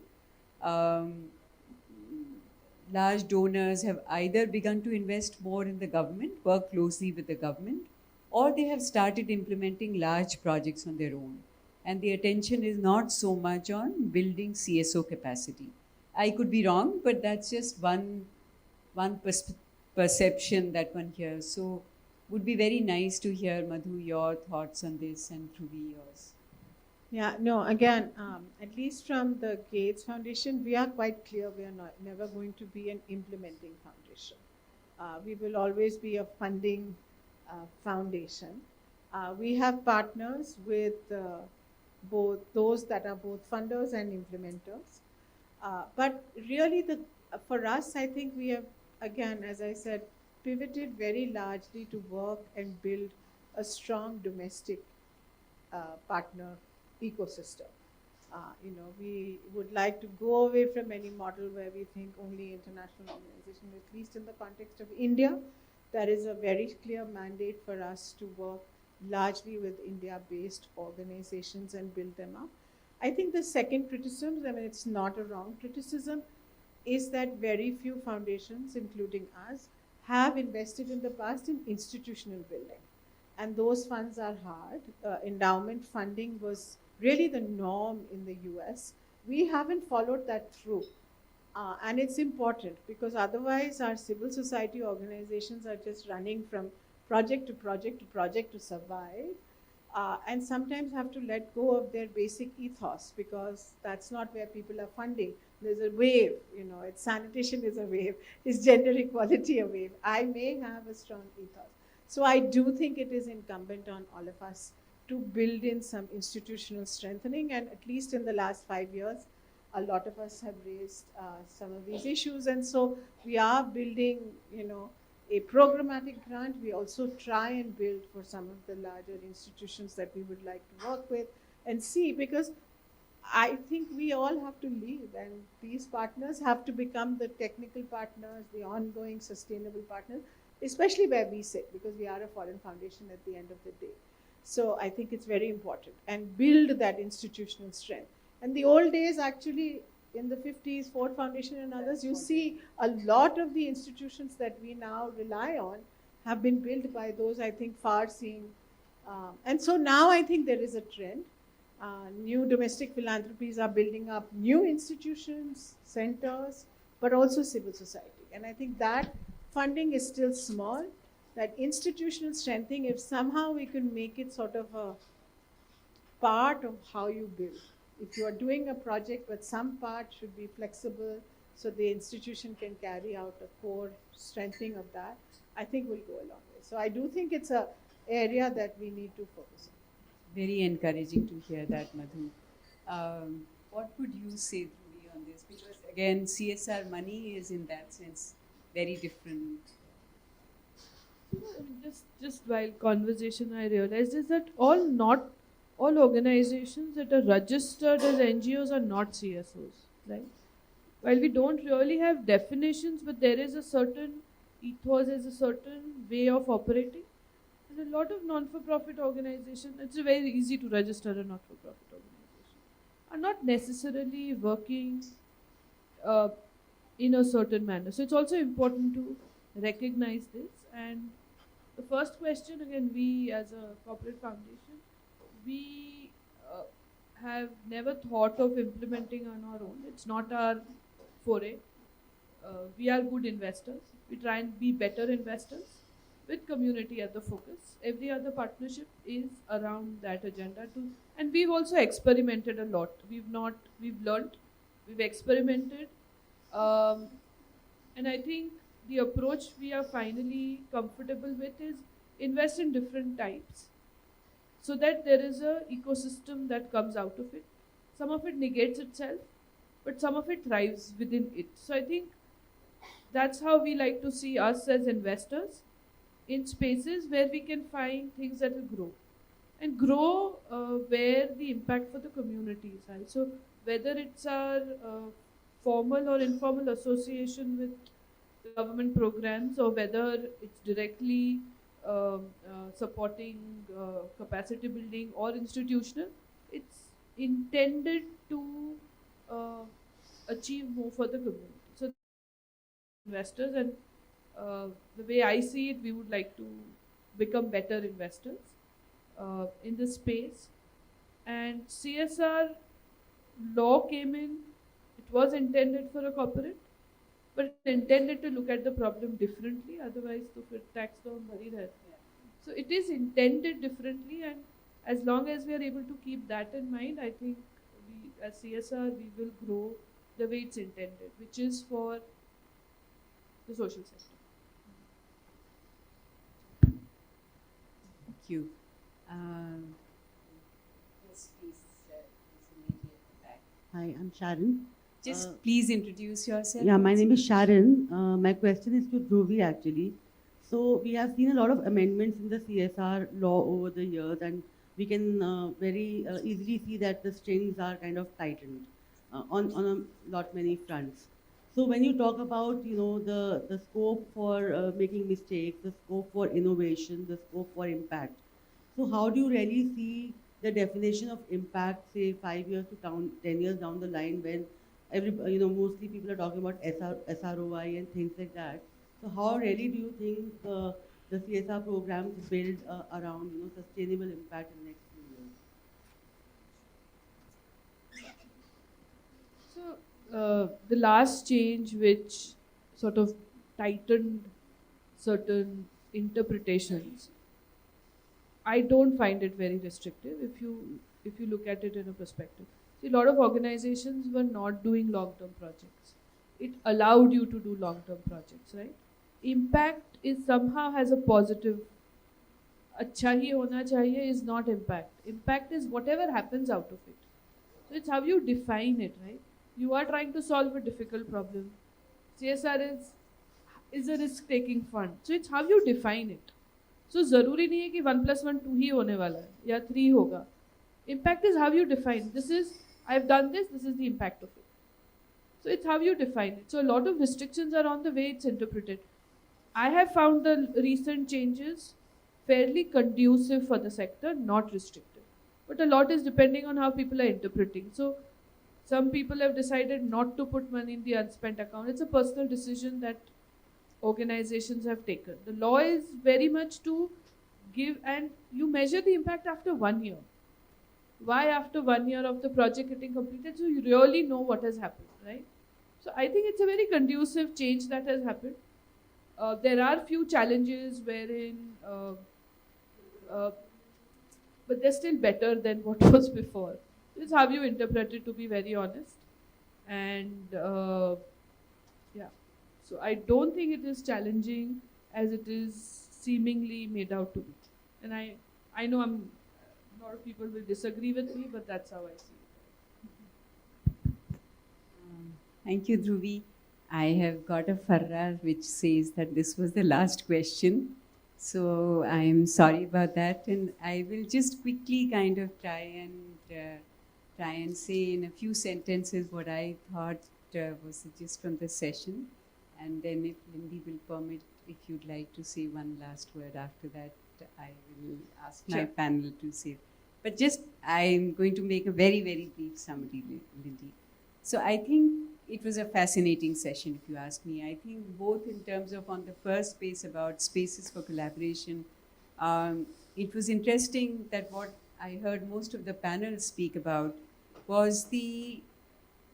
large donors have either begun to invest more in the government, work closely with the government, or they have started implementing large projects on their own. And the attention is not so much on building CSO capacity. I could be wrong, but that's just one perception that one hears. So would be very nice to hear, Madhu, your thoughts on this, and Dhruvi, yours. Yeah, no, again, at least from the Gates Foundation, we are quite clear we are never going to be an implementing foundation. We will always be a funding foundation. We have partners with both those that are both funders and implementers. But really, for us, I think we have, again, as I said, pivoted very largely to work and build a strong domestic partner ecosystem. We would like to go away from any model where we think only international organization, at least in the context of India. There is a very clear mandate for us to work largely with India-based organizations and build them up. I think the second criticism, I mean, it's not a wrong criticism, is that very few foundations, including us, have invested in the past in institutional building. And those funds are hard. Endowment funding was really the norm in the US. We haven't followed that through. And it's important because otherwise our civil society organizations are just running from project to project to project to survive. And sometimes have to let go of their basic ethos because that's not where people are funding. There's a wave, it's sanitation is a wave, it's gender equality a wave. I may have a strong ethos. So I do think it is incumbent on all of us to build in some institutional strengthening, and at least in the last 5 years, a lot of us have raised some of these issues, and so we are building, a programmatic grant. We also try and build for some of the larger institutions that we would like to work with and see, because I think we all have to leave, and these partners have to become the technical partners, the ongoing sustainable partners, especially where we sit, because we are a foreign foundation at the end of the day. So I think it's very important, and build that institutional strength. And the old days, actually, in the 50s, Ford Foundation and others, you see a lot of the institutions that we now rely on have been built by those, I think, far-seeing. And so now I think there is a trend. New domestic philanthropies are building up new institutions, centers, but also civil society. And I think that funding is still small. That institutional strengthening, if somehow we can make it sort of a part of how you build. If you are doing a project, but some part should be flexible so the institution can carry out a core strengthening of that, I think will go a long way. So I do think it's an area that we need to focus on. Very encouraging to hear that, Madhu. What would you say, Dhruvi, on this? Because again, CSR money is in that sense very different. Just while conversation, I realized is that not all organizations that are registered as NGOs are not CSOs, right? While we don't really have definitions, but there is a certain ethos, there's a certain way of operating. And a lot of non-for-profit organizations, it's very easy to register a not-for-profit organization, are not necessarily working in a certain manner. So it's also important to recognize this. And the first question, again, we as a corporate foundation, we have never thought of implementing on our own. It's not our foray. We are good investors. We try and be better investors with community at the focus. Every other partnership is around that agenda too. And we've also experimented a lot. We've learned, we've experimented. And I think the approach we are finally comfortable with is invest in different types so that there is a ecosystem that comes out of it. Some of it negates itself, but some of it thrives within it. So I think that's how we like to see us as investors, in spaces where we can find things that will grow. And grow where the impact for the community is high. So whether it's our formal or informal association with government programs, or whether it's directly supporting capacity building or institutional, it's intended to achieve more for the community. So investors, and the way I see it, we would like to become better investors in this space. And CSR law came in, it was intended for a corporate, but intended to look at the problem differently, otherwise to fit tax down bari rehte hain. So it is intended differently, and as long as we are able to keep that in mind, I think we, as CSR, we will grow the way it's intended, which is for the social sector. Thank you. Yes, please, Hi, I'm Sharon. Just please introduce yourself. Yeah, my name is Sharon. My question is to Dhruvi actually. So we have seen a lot of amendments in the CSR law over the years, and we can very easily see that the strings are kind of tightened on a lot many fronts. So when you talk about the scope for making mistakes, the scope for innovation, the scope for impact, so how do you really see the definition of impact, say 5 years to 10 years down the line, when mostly people are talking about SROI and things like that. So how really do you think the CSR programs build around sustainable impact in the next few years? So the last change, which sort of tightened certain interpretations, I don't find it very restrictive if you look at it in a perspective. See, a lot of organizations were not doing long-term projects. It allowed you to do long-term projects, right? Impact is somehow has a positive. अच्छा ही होना चाहिए is not impact. Impact is whatever happens out of it. So it's how you define it, right? You are trying to solve a difficult problem. CSR is a risk-taking fund. So it's how you define it. So ज़रूरी नहीं है कि 1 + 1 2 ही होने वाला है या 3 होगा. Impact is how you define. This is, I've done this is the impact of it. So it's how you define it. So a lot of restrictions are on the way it's interpreted. I have found the recent changes fairly conducive for the sector, not restrictive. But a lot is depending on how people are interpreting. So some people have decided not to put money in the unspent account. It's a personal decision that organizations have taken. The law is very much to give, and you measure the impact after 1 year. Why after 1 year of the project getting completed? So you really know what has happened, right? So I think it's a very conducive change that has happened. There are few challenges wherein, but they're still better than what was before. It's how you interpret it, to be very honest. And yeah, so I don't think it is challenging as it is seemingly made out to be. And I know a lot of people will disagree with me, but that's how I see it. Thank you, Dhruvi. I have got a farrar which says that this was the last question. So I'm sorry about that. And I will just quickly kind of try and say in a few sentences what I thought was the gist from the session. And then if Lindy will permit, if you'd like to say one last word after that, I will ask my panel to say. But just, I'm going to make a very, very brief summary, Lindy. So I think it was a fascinating session, if you ask me. I think both in terms of on the first space about spaces for collaboration, it was interesting that what I heard most of the panel speak about was the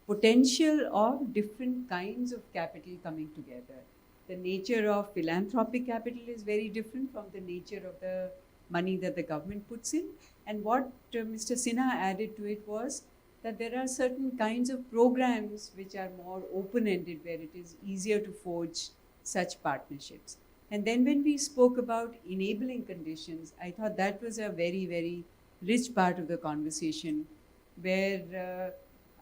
potential of different kinds of capital coming together. The nature of philanthropic capital is very different from the nature of the money that the government puts in. And what Mr. Sinha added to it was that there are certain kinds of programs which are more open-ended, where it is easier to forge such partnerships. And then when we spoke about enabling conditions, I thought that was a very, very rich part of the conversation, where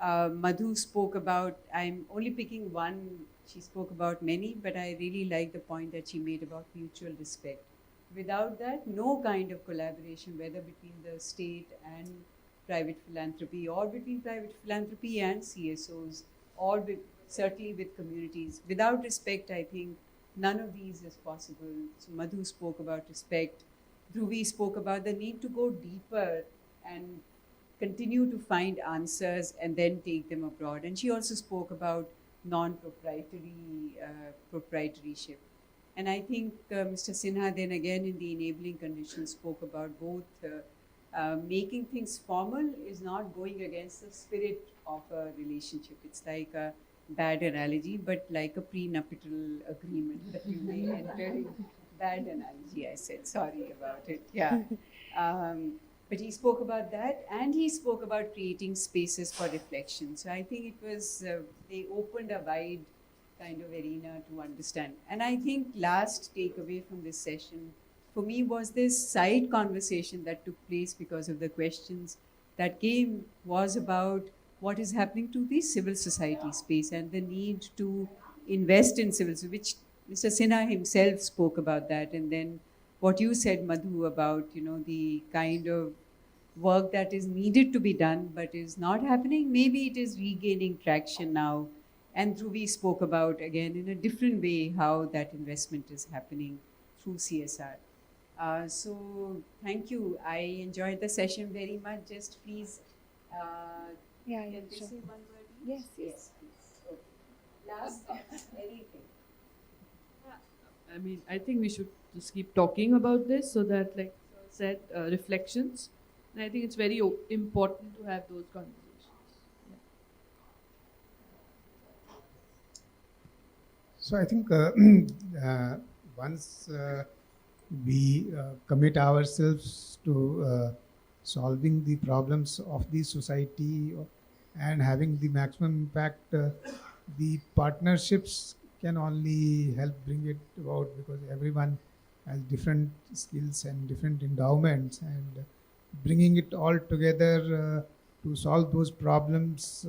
Madhu spoke about, I'm only picking one, she spoke about many, but I really like the point that she made about mutual respect. Without that, no kind of collaboration, whether between the state and private philanthropy, or between private philanthropy and CSOs, or certainly with communities. Without respect, I think none of these is possible. So Madhu spoke about respect. Dhruvi spoke about the need to go deeper and continue to find answers and then take them abroad. And she also spoke about non-proprietary proprietorship. And I think Mr. Sinha then again in the enabling conditions spoke about both making things formal is not going against the spirit of a relationship. It's like a bad analogy, but like a prenuptial agreement that you may enter in. Bad analogy, I said, sorry about it. Yeah. But he spoke about that, and he spoke about creating spaces for reflection. So I think it was, they opened a wide kind of arena to understand. And I think last takeaway from this session for me was this side conversation that took place because of the questions that came was about what is happening to the civil society space and the need to invest in civil society, which Mr. Sinha himself spoke about that. And then what you said, Madhu, about, you know, the kind of work that is needed to be done but is not happening. Maybe it is regaining traction now. And Dhruvi spoke about, again, in a different way, how that investment is happening through CSR. So thank you. I enjoyed the session very much. Just please, can they say one word? Yes, yes, please. Okay. Last, anything. I mean, I think we should just keep talking about this so that, like I said, reflections. And I think it's very important to have those conversations. So I think once we commit ourselves to solving the problems of the society and having the maximum impact, the partnerships can only help bring it about, because everyone has different skills and different endowments, and bringing it all together to solve those problems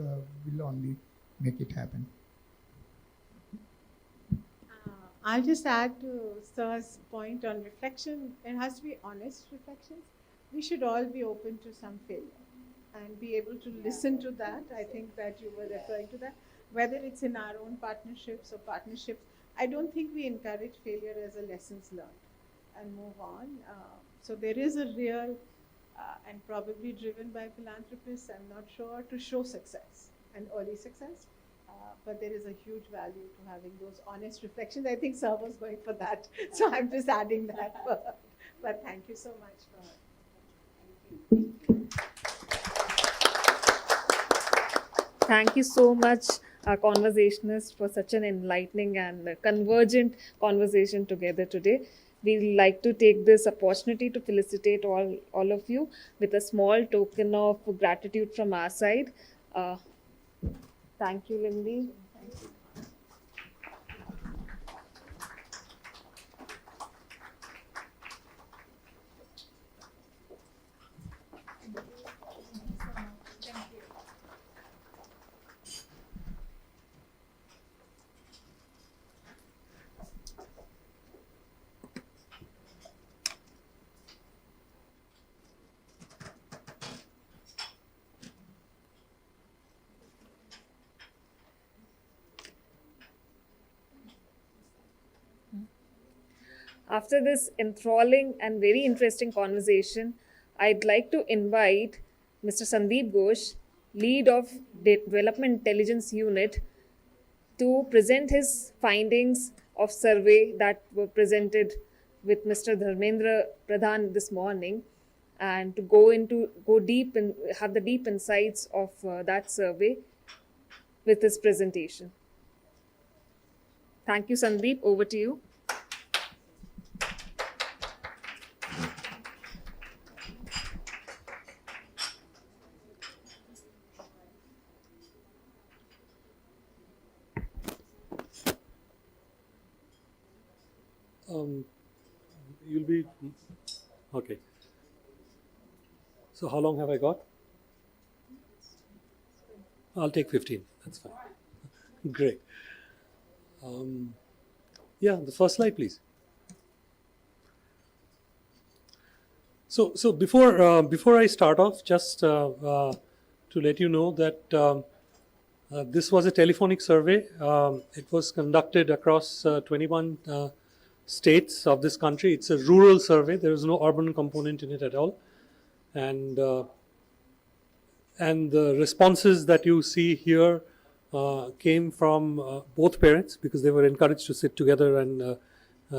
will only make it happen. I'll just add to Sir's point on reflection. It has to be honest reflections. We should all be open to some failure and be able to listen to that. I think that you were referring to that. Whether it's in our own partnerships or partnerships, I don't think we encourage failure as a lessons learned and move on. So there is a real and probably driven by philanthropists, I'm not sure, to show success and early success. But there is a huge value to having those honest reflections. I think Sir was going for that. So I'm just adding that. But thank you so much for Thank you so much, our conversationists, for such an enlightening and convergent conversation together today. We'd like to take this opportunity to felicitate all of you with a small token of gratitude from our side. Thank you, Lindy. Thank you. After this enthralling and very interesting conversation, I'd like to invite Mr. Sandeep Ghosh, lead of Development Intelligence Unit, to present his findings of survey that were presented with Mr. Dharmendra Pradhan this morning, and to go deep and have the deep insights of that survey with his presentation. Thank you, Sandeep. Over to you. You'll be okay. So how long have I got? I'll take 15. That's fine. Great. Yeah, the first slide, please. So before I start off, just to let you know that this was a telephonic survey. It was conducted across 21 states of this country. It's a rural survey. There is no urban component in it at all. And the responses that you see here came from both parents because they were encouraged to sit together and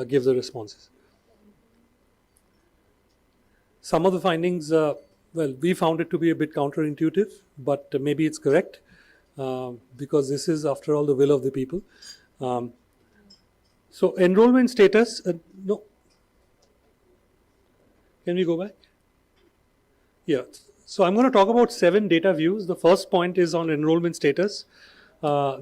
give the responses. Some of the findings, well, we found it to be a bit counterintuitive, but maybe it's correct because this is, after all, the will of the people. So enrollment status, no. Can we go back? Yeah. So I'm going to talk about 7 data views. The first point is on enrollment status.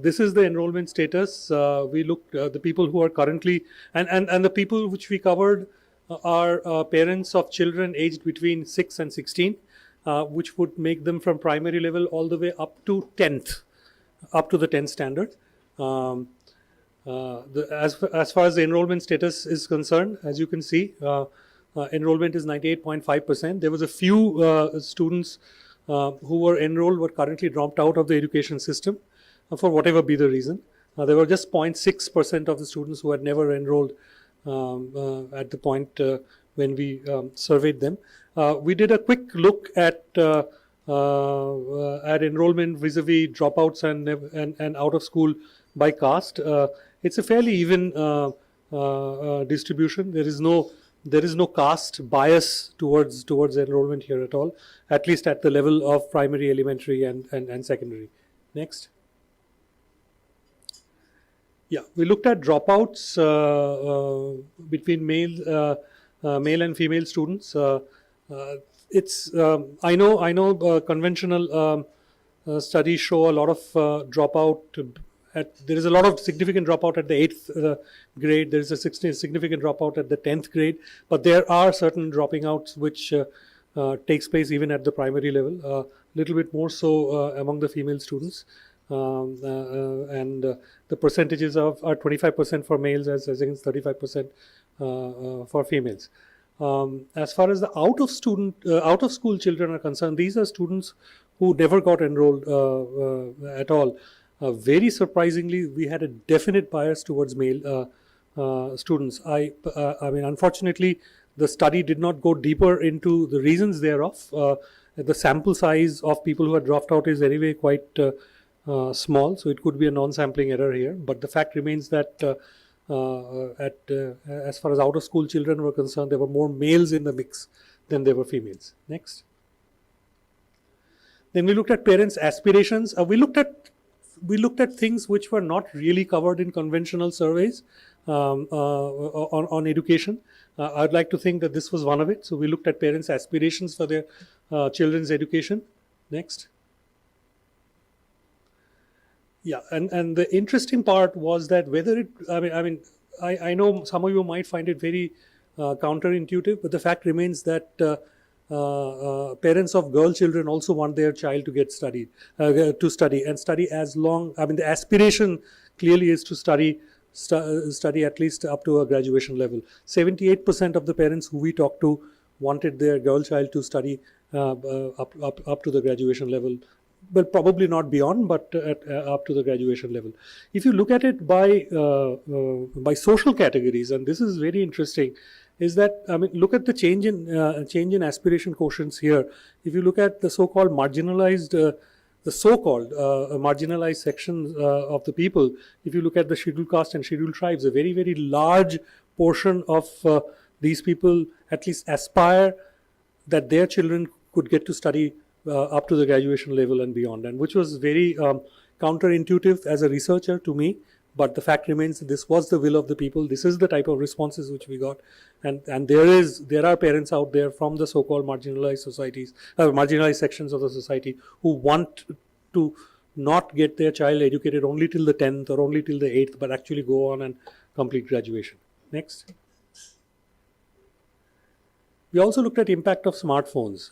This is the enrollment status. We looked at the people who are currently, and the people which we covered are parents of children aged between 6 and 16, which would make them from primary level all the way up to 10th, up to the 10th standard. As far as the enrollment status is concerned, as you can see, enrollment is 98.5%. There was a few students who were enrolled but currently dropped out of the education system for whatever be the reason. There were just 0.6% of the students who had never enrolled at the point when we surveyed them. We did a quick look at enrollment vis-a-vis dropouts and out of school by caste. It's a fairly even distribution. There is no caste bias towards enrollment here at all, at least at the level of primary, elementary, and secondary. Next. Yeah, we looked at dropouts between male and female students. It's I know conventional studies show a lot of dropout. There is a lot of significant dropout at the 8th grade. There is a significant dropout at the 10th grade. But there are certain dropping outs which takes place even at the primary level. A little bit more so among the female students. And the percentages are 25% for males as against 35% for females. As far as the out of school children are concerned, these are students who never got enrolled at all. Very surprisingly, we had a definite bias towards male students. I mean, unfortunately, the study did not go deeper into the reasons thereof. The sample size of people who had dropped out is anyway quite small, so it could be a non-sampling error here. But the fact remains that as far as out-of-school children were concerned, there were more males in the mix than there were females. Next. Then we looked at parents' aspirations. We looked at things which were not really covered in conventional surveys on education. I'd like to think that this was one of it. So we looked at parents' aspirations for their children's education. Next. Yeah, and the interesting part was that whether it, I know some of you might find it very counterintuitive, but the fact remains that parents of girl children also want their child to get study as long. I mean, the aspiration clearly is to study at least up to a graduation level. 78% of the parents who we talked to wanted their girl child to study up to the graduation level. Well, probably not beyond, but up to the graduation level. If you look at it by social categories, and this is very interesting, is that look at the change in aspiration quotients here. If you look at the so-called marginalized, marginalized sections of the people, if you look at the scheduled caste and scheduled tribes, a very, very large portion of these people at least aspire that their children could get to study up to the graduation level and beyond, and which was very counterintuitive as a researcher to me. But the fact remains that this was the will of the people. This is the type of responses which we got, and there are parents out there from the so-called marginalized societies, marginalized sections of the society who want to not get their child educated only till the 10th or only till the 8th, but actually go on and complete graduation. Next. We also looked at impact of smartphones.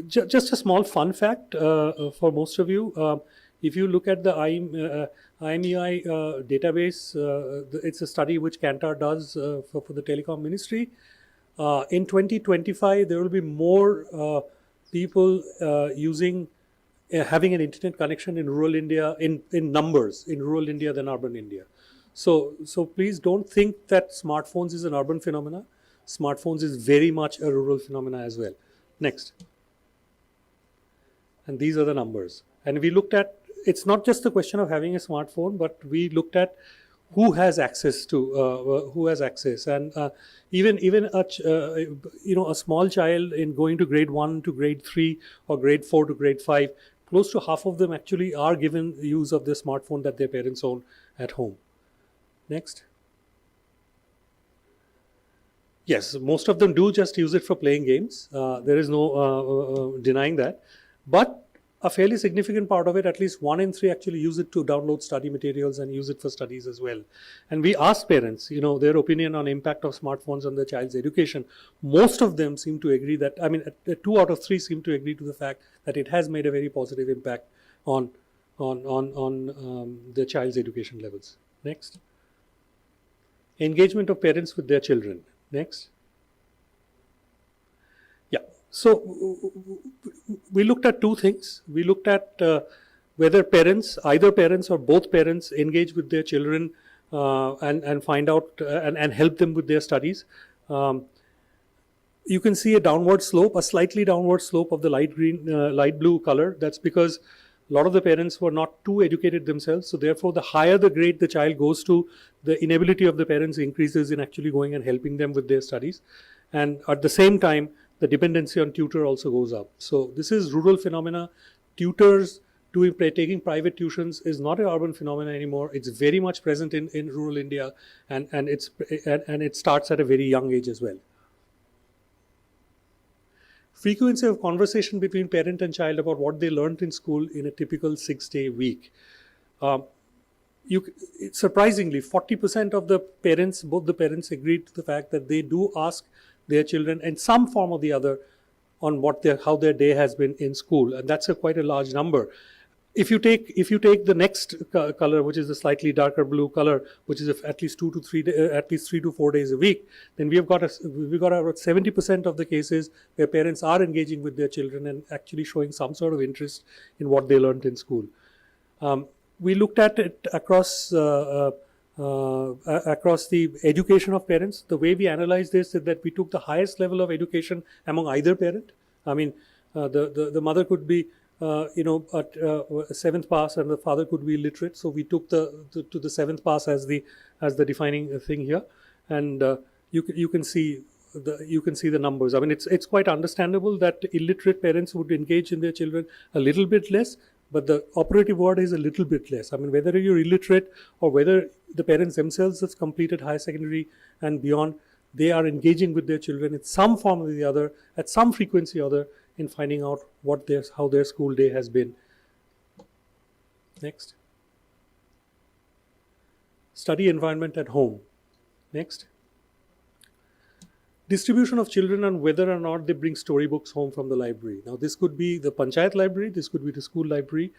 Just a small fun fact for most of you. If you look at the IMEI database, it's a study which Kantar does for the telecom ministry. In 2025, there will be more people having an internet connection in rural India in numbers in rural India than urban India. So please don't think that smartphones is an urban phenomena. Smartphones is very much a rural phenomena as well. Next. And these are the numbers. And we looked at, it's not just the question of having a smartphone, but we looked at who has access to, who has access. And even a small child in going to grade 1 to grade 3 or grade 4 to grade 5, close to half of them actually are given use of the smartphone that their parents own at home. Next. Yes, most of them do just use it for playing games. There is no denying that. But a fairly significant part of it, at least 1 in 3 actually use it to download study materials and use it for studies as well. And we asked parents, their opinion on impact of smartphones on their child's education. Most of them seem to agree that, 2 out of 3 seem to agree to the fact that it has made a very positive impact on their child's education levels. Next. Engagement of parents with their children. Next. Yeah. So we looked at 2 things. We looked at whether parents, either parents or both parents, engage with their children and find out and help them with their studies. You can see a downward slope, a slightly downward slope of the light green, light blue color. That's because a lot of the parents were not too educated themselves. So therefore, the higher the grade the child goes to, the inability of the parents increases in actually going and helping them with their studies. And at the same time, the dependency on tutor also goes up. So this is rural phenomena. Tutors taking private tuitions is not an urban phenomenon anymore. It's very much present in rural India, and it starts at a very young age as well. Frequency of conversation between parent and child about what they learned in school in a typical 6-day week. Surprisingly, 40% of the parents, both the parents, agreed to the fact that they do ask their children in some form or the other on how their day has been in school, and that's quite a large number. If you take the next color, which is a slightly darker blue color, which is at least 3 to 4 days a week, then we've got about 70% of the cases where parents are engaging with their children and actually showing some sort of interest in what they learned in school. We looked at it across the education of parents. The way we analyzed this is that we took the highest level of education among either parent. The mother could be at 7th pass and the father could be illiterate. So we took to the 7th pass as the defining thing here, and you can see the numbers. It's quite understandable that illiterate parents would engage in their children a little bit less, but the operative word is a little bit less. Whether you're illiterate or whether the parents themselves have completed higher secondary and beyond, they are engaging with their children in some form or the other, at some frequency or other, in finding out how their school day has been. Next. Study environment at home. Next. Distribution of children and whether or not they bring storybooks home from the library. Now, this could be the panchayat library, this could be the school library.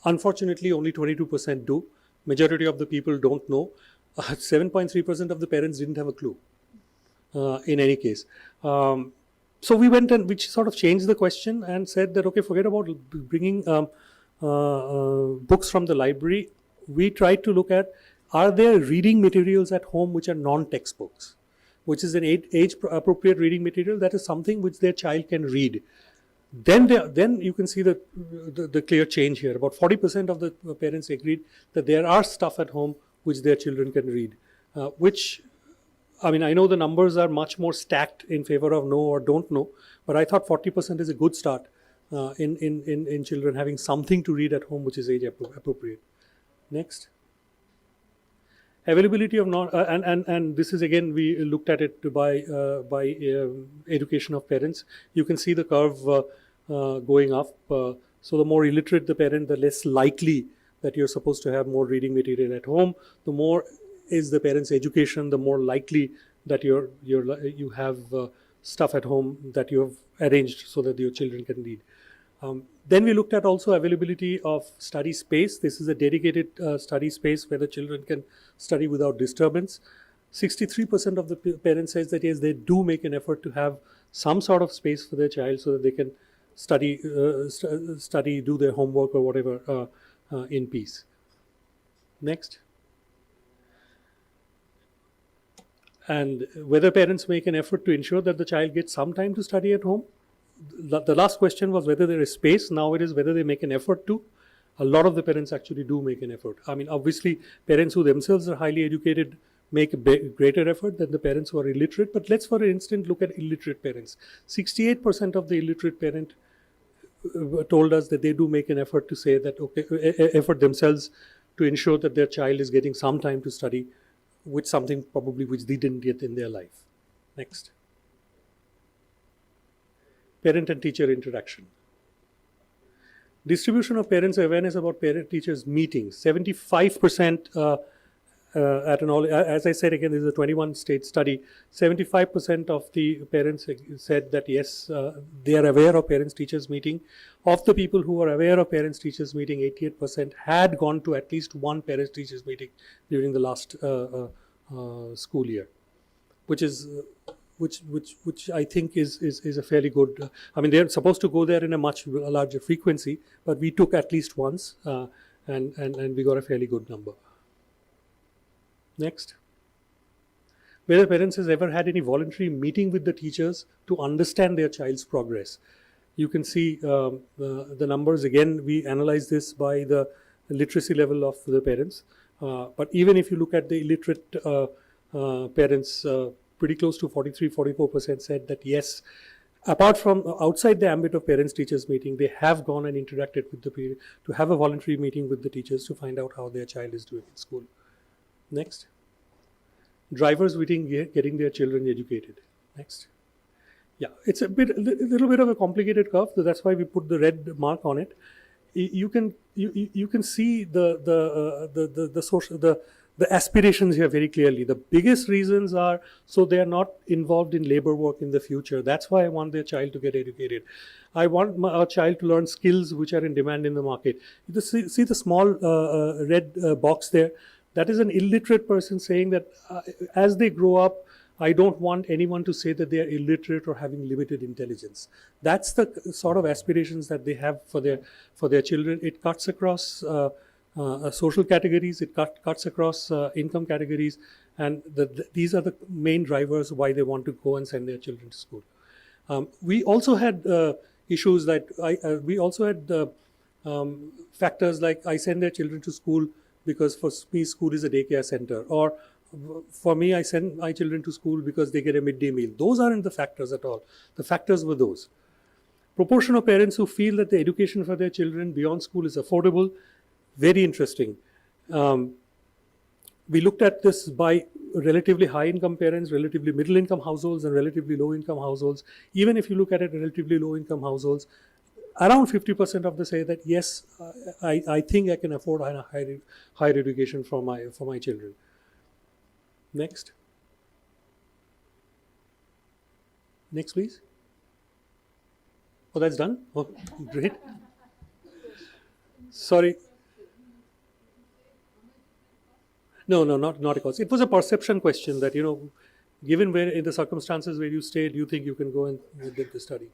Unfortunately, only 22% do. Majority of the people don't know. 7.3% of the parents didn't have a clue in any case. So we went and which sort of changed the question and said that, okay, forget about bringing books from the library. We tried to look at, are there reading materials at home which are non-textbooks, which is an age-appropriate reading material that is something which their child can read. Then you can see the clear change here. About 40% of the parents agreed that there are stuff at home which their children can read, I know the numbers are much more stacked in favor of no or don't know, but I thought 40% is a good start in children having something to read at home which is age appropriate. Next. Availability of and this is again, we looked at it by education of parents. You can see the curve going up. So the more illiterate the parent, the less likely that you're supposed to have more reading material at home. The more is the parent's education, the more likely that you have stuff at home that you have arranged so that your children can read. Then we looked at also availability of study space. This is a dedicated study space where the children can study without disturbance. 63% of the parents says that yes, they do make an effort to have some sort of space for their child so that they can study, do their homework or whatever in peace. Next. And whether parents make an effort to ensure that the child gets some time to study at home. the last question was whether there is space. Now it is whether they make an effort to. A lot of the parents actually do make an effort. I mean, obviously, parents who themselves are highly educated make a greater effort than the parents who are illiterate. But let's, for instance, look at illiterate parents. 68% of the illiterate parent told us that they do make an effort to say that, okay, effort themselves to ensure that their child is getting some time to study with something probably which they didn't get in their life. Next. Parent and teacher interaction. Distribution of parents' awareness about parent-teachers meetings. 75% at an all, as I said again, this is a 21-state study. 75% of the parents said that yes, they are aware of parents-teachers meeting. Of the people who are aware of parents-teachers meeting, 88% had gone to at least one parents-teachers meeting during the last school year, which is which I think is a fairly good. I mean, they're supposed to go there in a much larger frequency, but we took at least once, and we got a fairly good number. Next. Whether parents has ever had any voluntary meeting with the teachers to understand their child's progress. You can see the numbers again. We analyze this by the literacy level of the parents. But even if you look at the illiterate parents, pretty close to 43-44% said that yes, apart from outside the ambit of parents-teachers meeting, they have gone and interacted with the parent to have a voluntary meeting with the teachers to find out how their child is doing in school. Next. Drivers getting their children educated. Next. Yeah, it's a little bit of a complicated curve, so that's why we put the red mark on it. You can see the aspirations here very clearly. The biggest reasons are so they are not involved in labor work in the future. That's why I want their child to get educated. I want our child to learn skills which are in demand in the market. You see the small red box there. That is an illiterate person saying that as they grow up, I don't want anyone to say that they are illiterate or having limited intelligence. That's the sort of aspirations that they have for their children. It cuts across social categories, it cuts across income categories, and these are the main drivers why they want to go and send their children to school. We also had issues that we also had factors like I send their children to school because for me school is a daycare center, or for me I send my children to school because they get a midday meal. Those aren't the factors at all. The factors were those. Proportion of parents who feel that the education for their children beyond school is affordable. Very interesting. We looked at this by relatively high income parents, relatively middle income households, and relatively low income households. Even if you look at it relatively low income households, around 50% of them say that yes, I think I can afford a higher education for my children. Next. Next, please. Oh, that's done? Oh, great. Sorry. No, not a cause. It was a perception question that, given where in the circumstances where you stay, do you think you can go and get the study?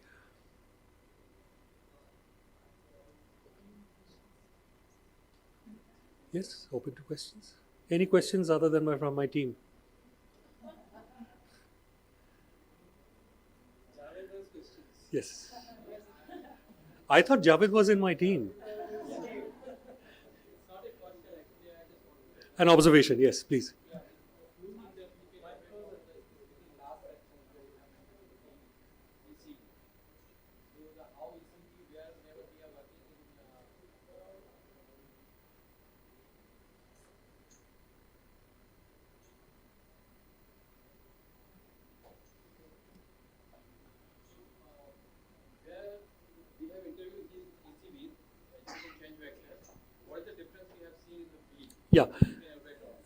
Yes, open to questions. Any questions other than from my team? Yes. I thought Javed was in my team. An observation, yes, please.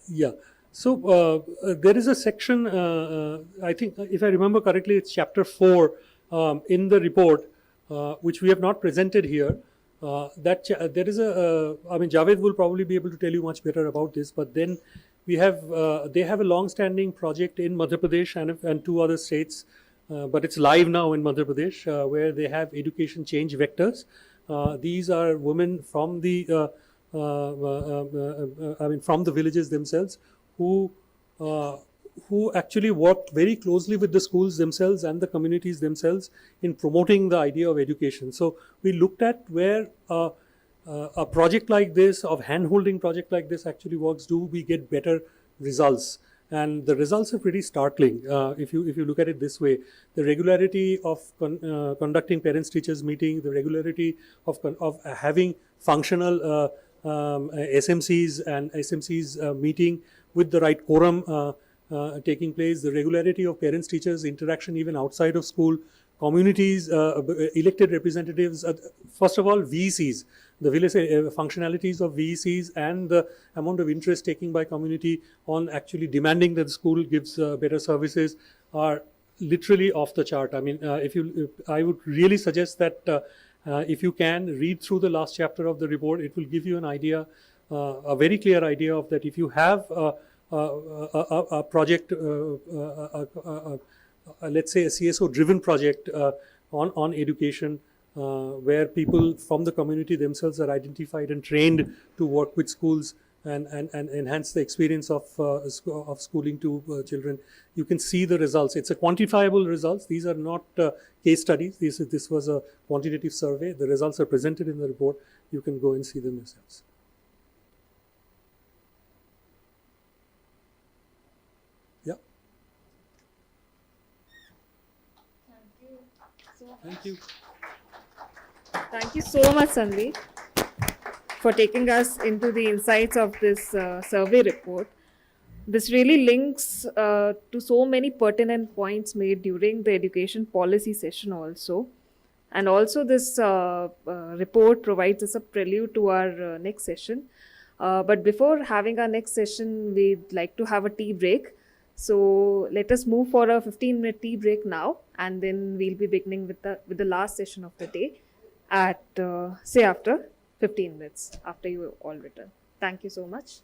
Yeah. So there is a section, I think, if I remember correctly, it's chapter 4 in the report, which we have not presented here. There is I mean, Javed will probably be able to tell you much better about this, but then we have, they have a long-standing project in Madhya Pradesh and 2 other states, but it's live now in Madhya Pradesh, where they have education change vectors. These are women from the from the villages themselves who who actually worked very closely with the schools themselves and the communities themselves in promoting the idea of education. So we looked at where a project like this, of hand-holding project like this actually works. Do we get better results? And the results are pretty startling. If you look at it this way, the regularity of conducting parents-teachers meeting, the regularity of having functional SMCs and SMCs meeting with the right quorum taking place, the regularity of parents-teachers interaction even outside of school, communities, elected representatives, first of all, VECs, the village functionalities of VECs, and the amount of interest taken by community on actually demanding that the school gives better services are literally off the chart. I mean, I would really suggest that if you can read through the last chapter of the report, it will give you an idea, a very clear idea of that if you have a project, let's say a CSO-driven project on education, where people from the community themselves are identified and trained to work with schools and enhance the experience of schooling to children. You can see the results. It's a quantifiable results. These are not case studies. This was a quantitative survey. The results are presented in the report. You can go and see them yourselves. Yeah. Thank you. Thank you so much, Sandeep, for taking us into the insights of this survey report. This really links to so many pertinent points made during the education policy session also. And also this report provides us a prelude to our next session. But before having our next session, we'd like to have a tea break. So let us move for a 15-minute tea break now, and then we'll be beginning with the last session of the day at say after 15 minutes after you all return. Thank you so much.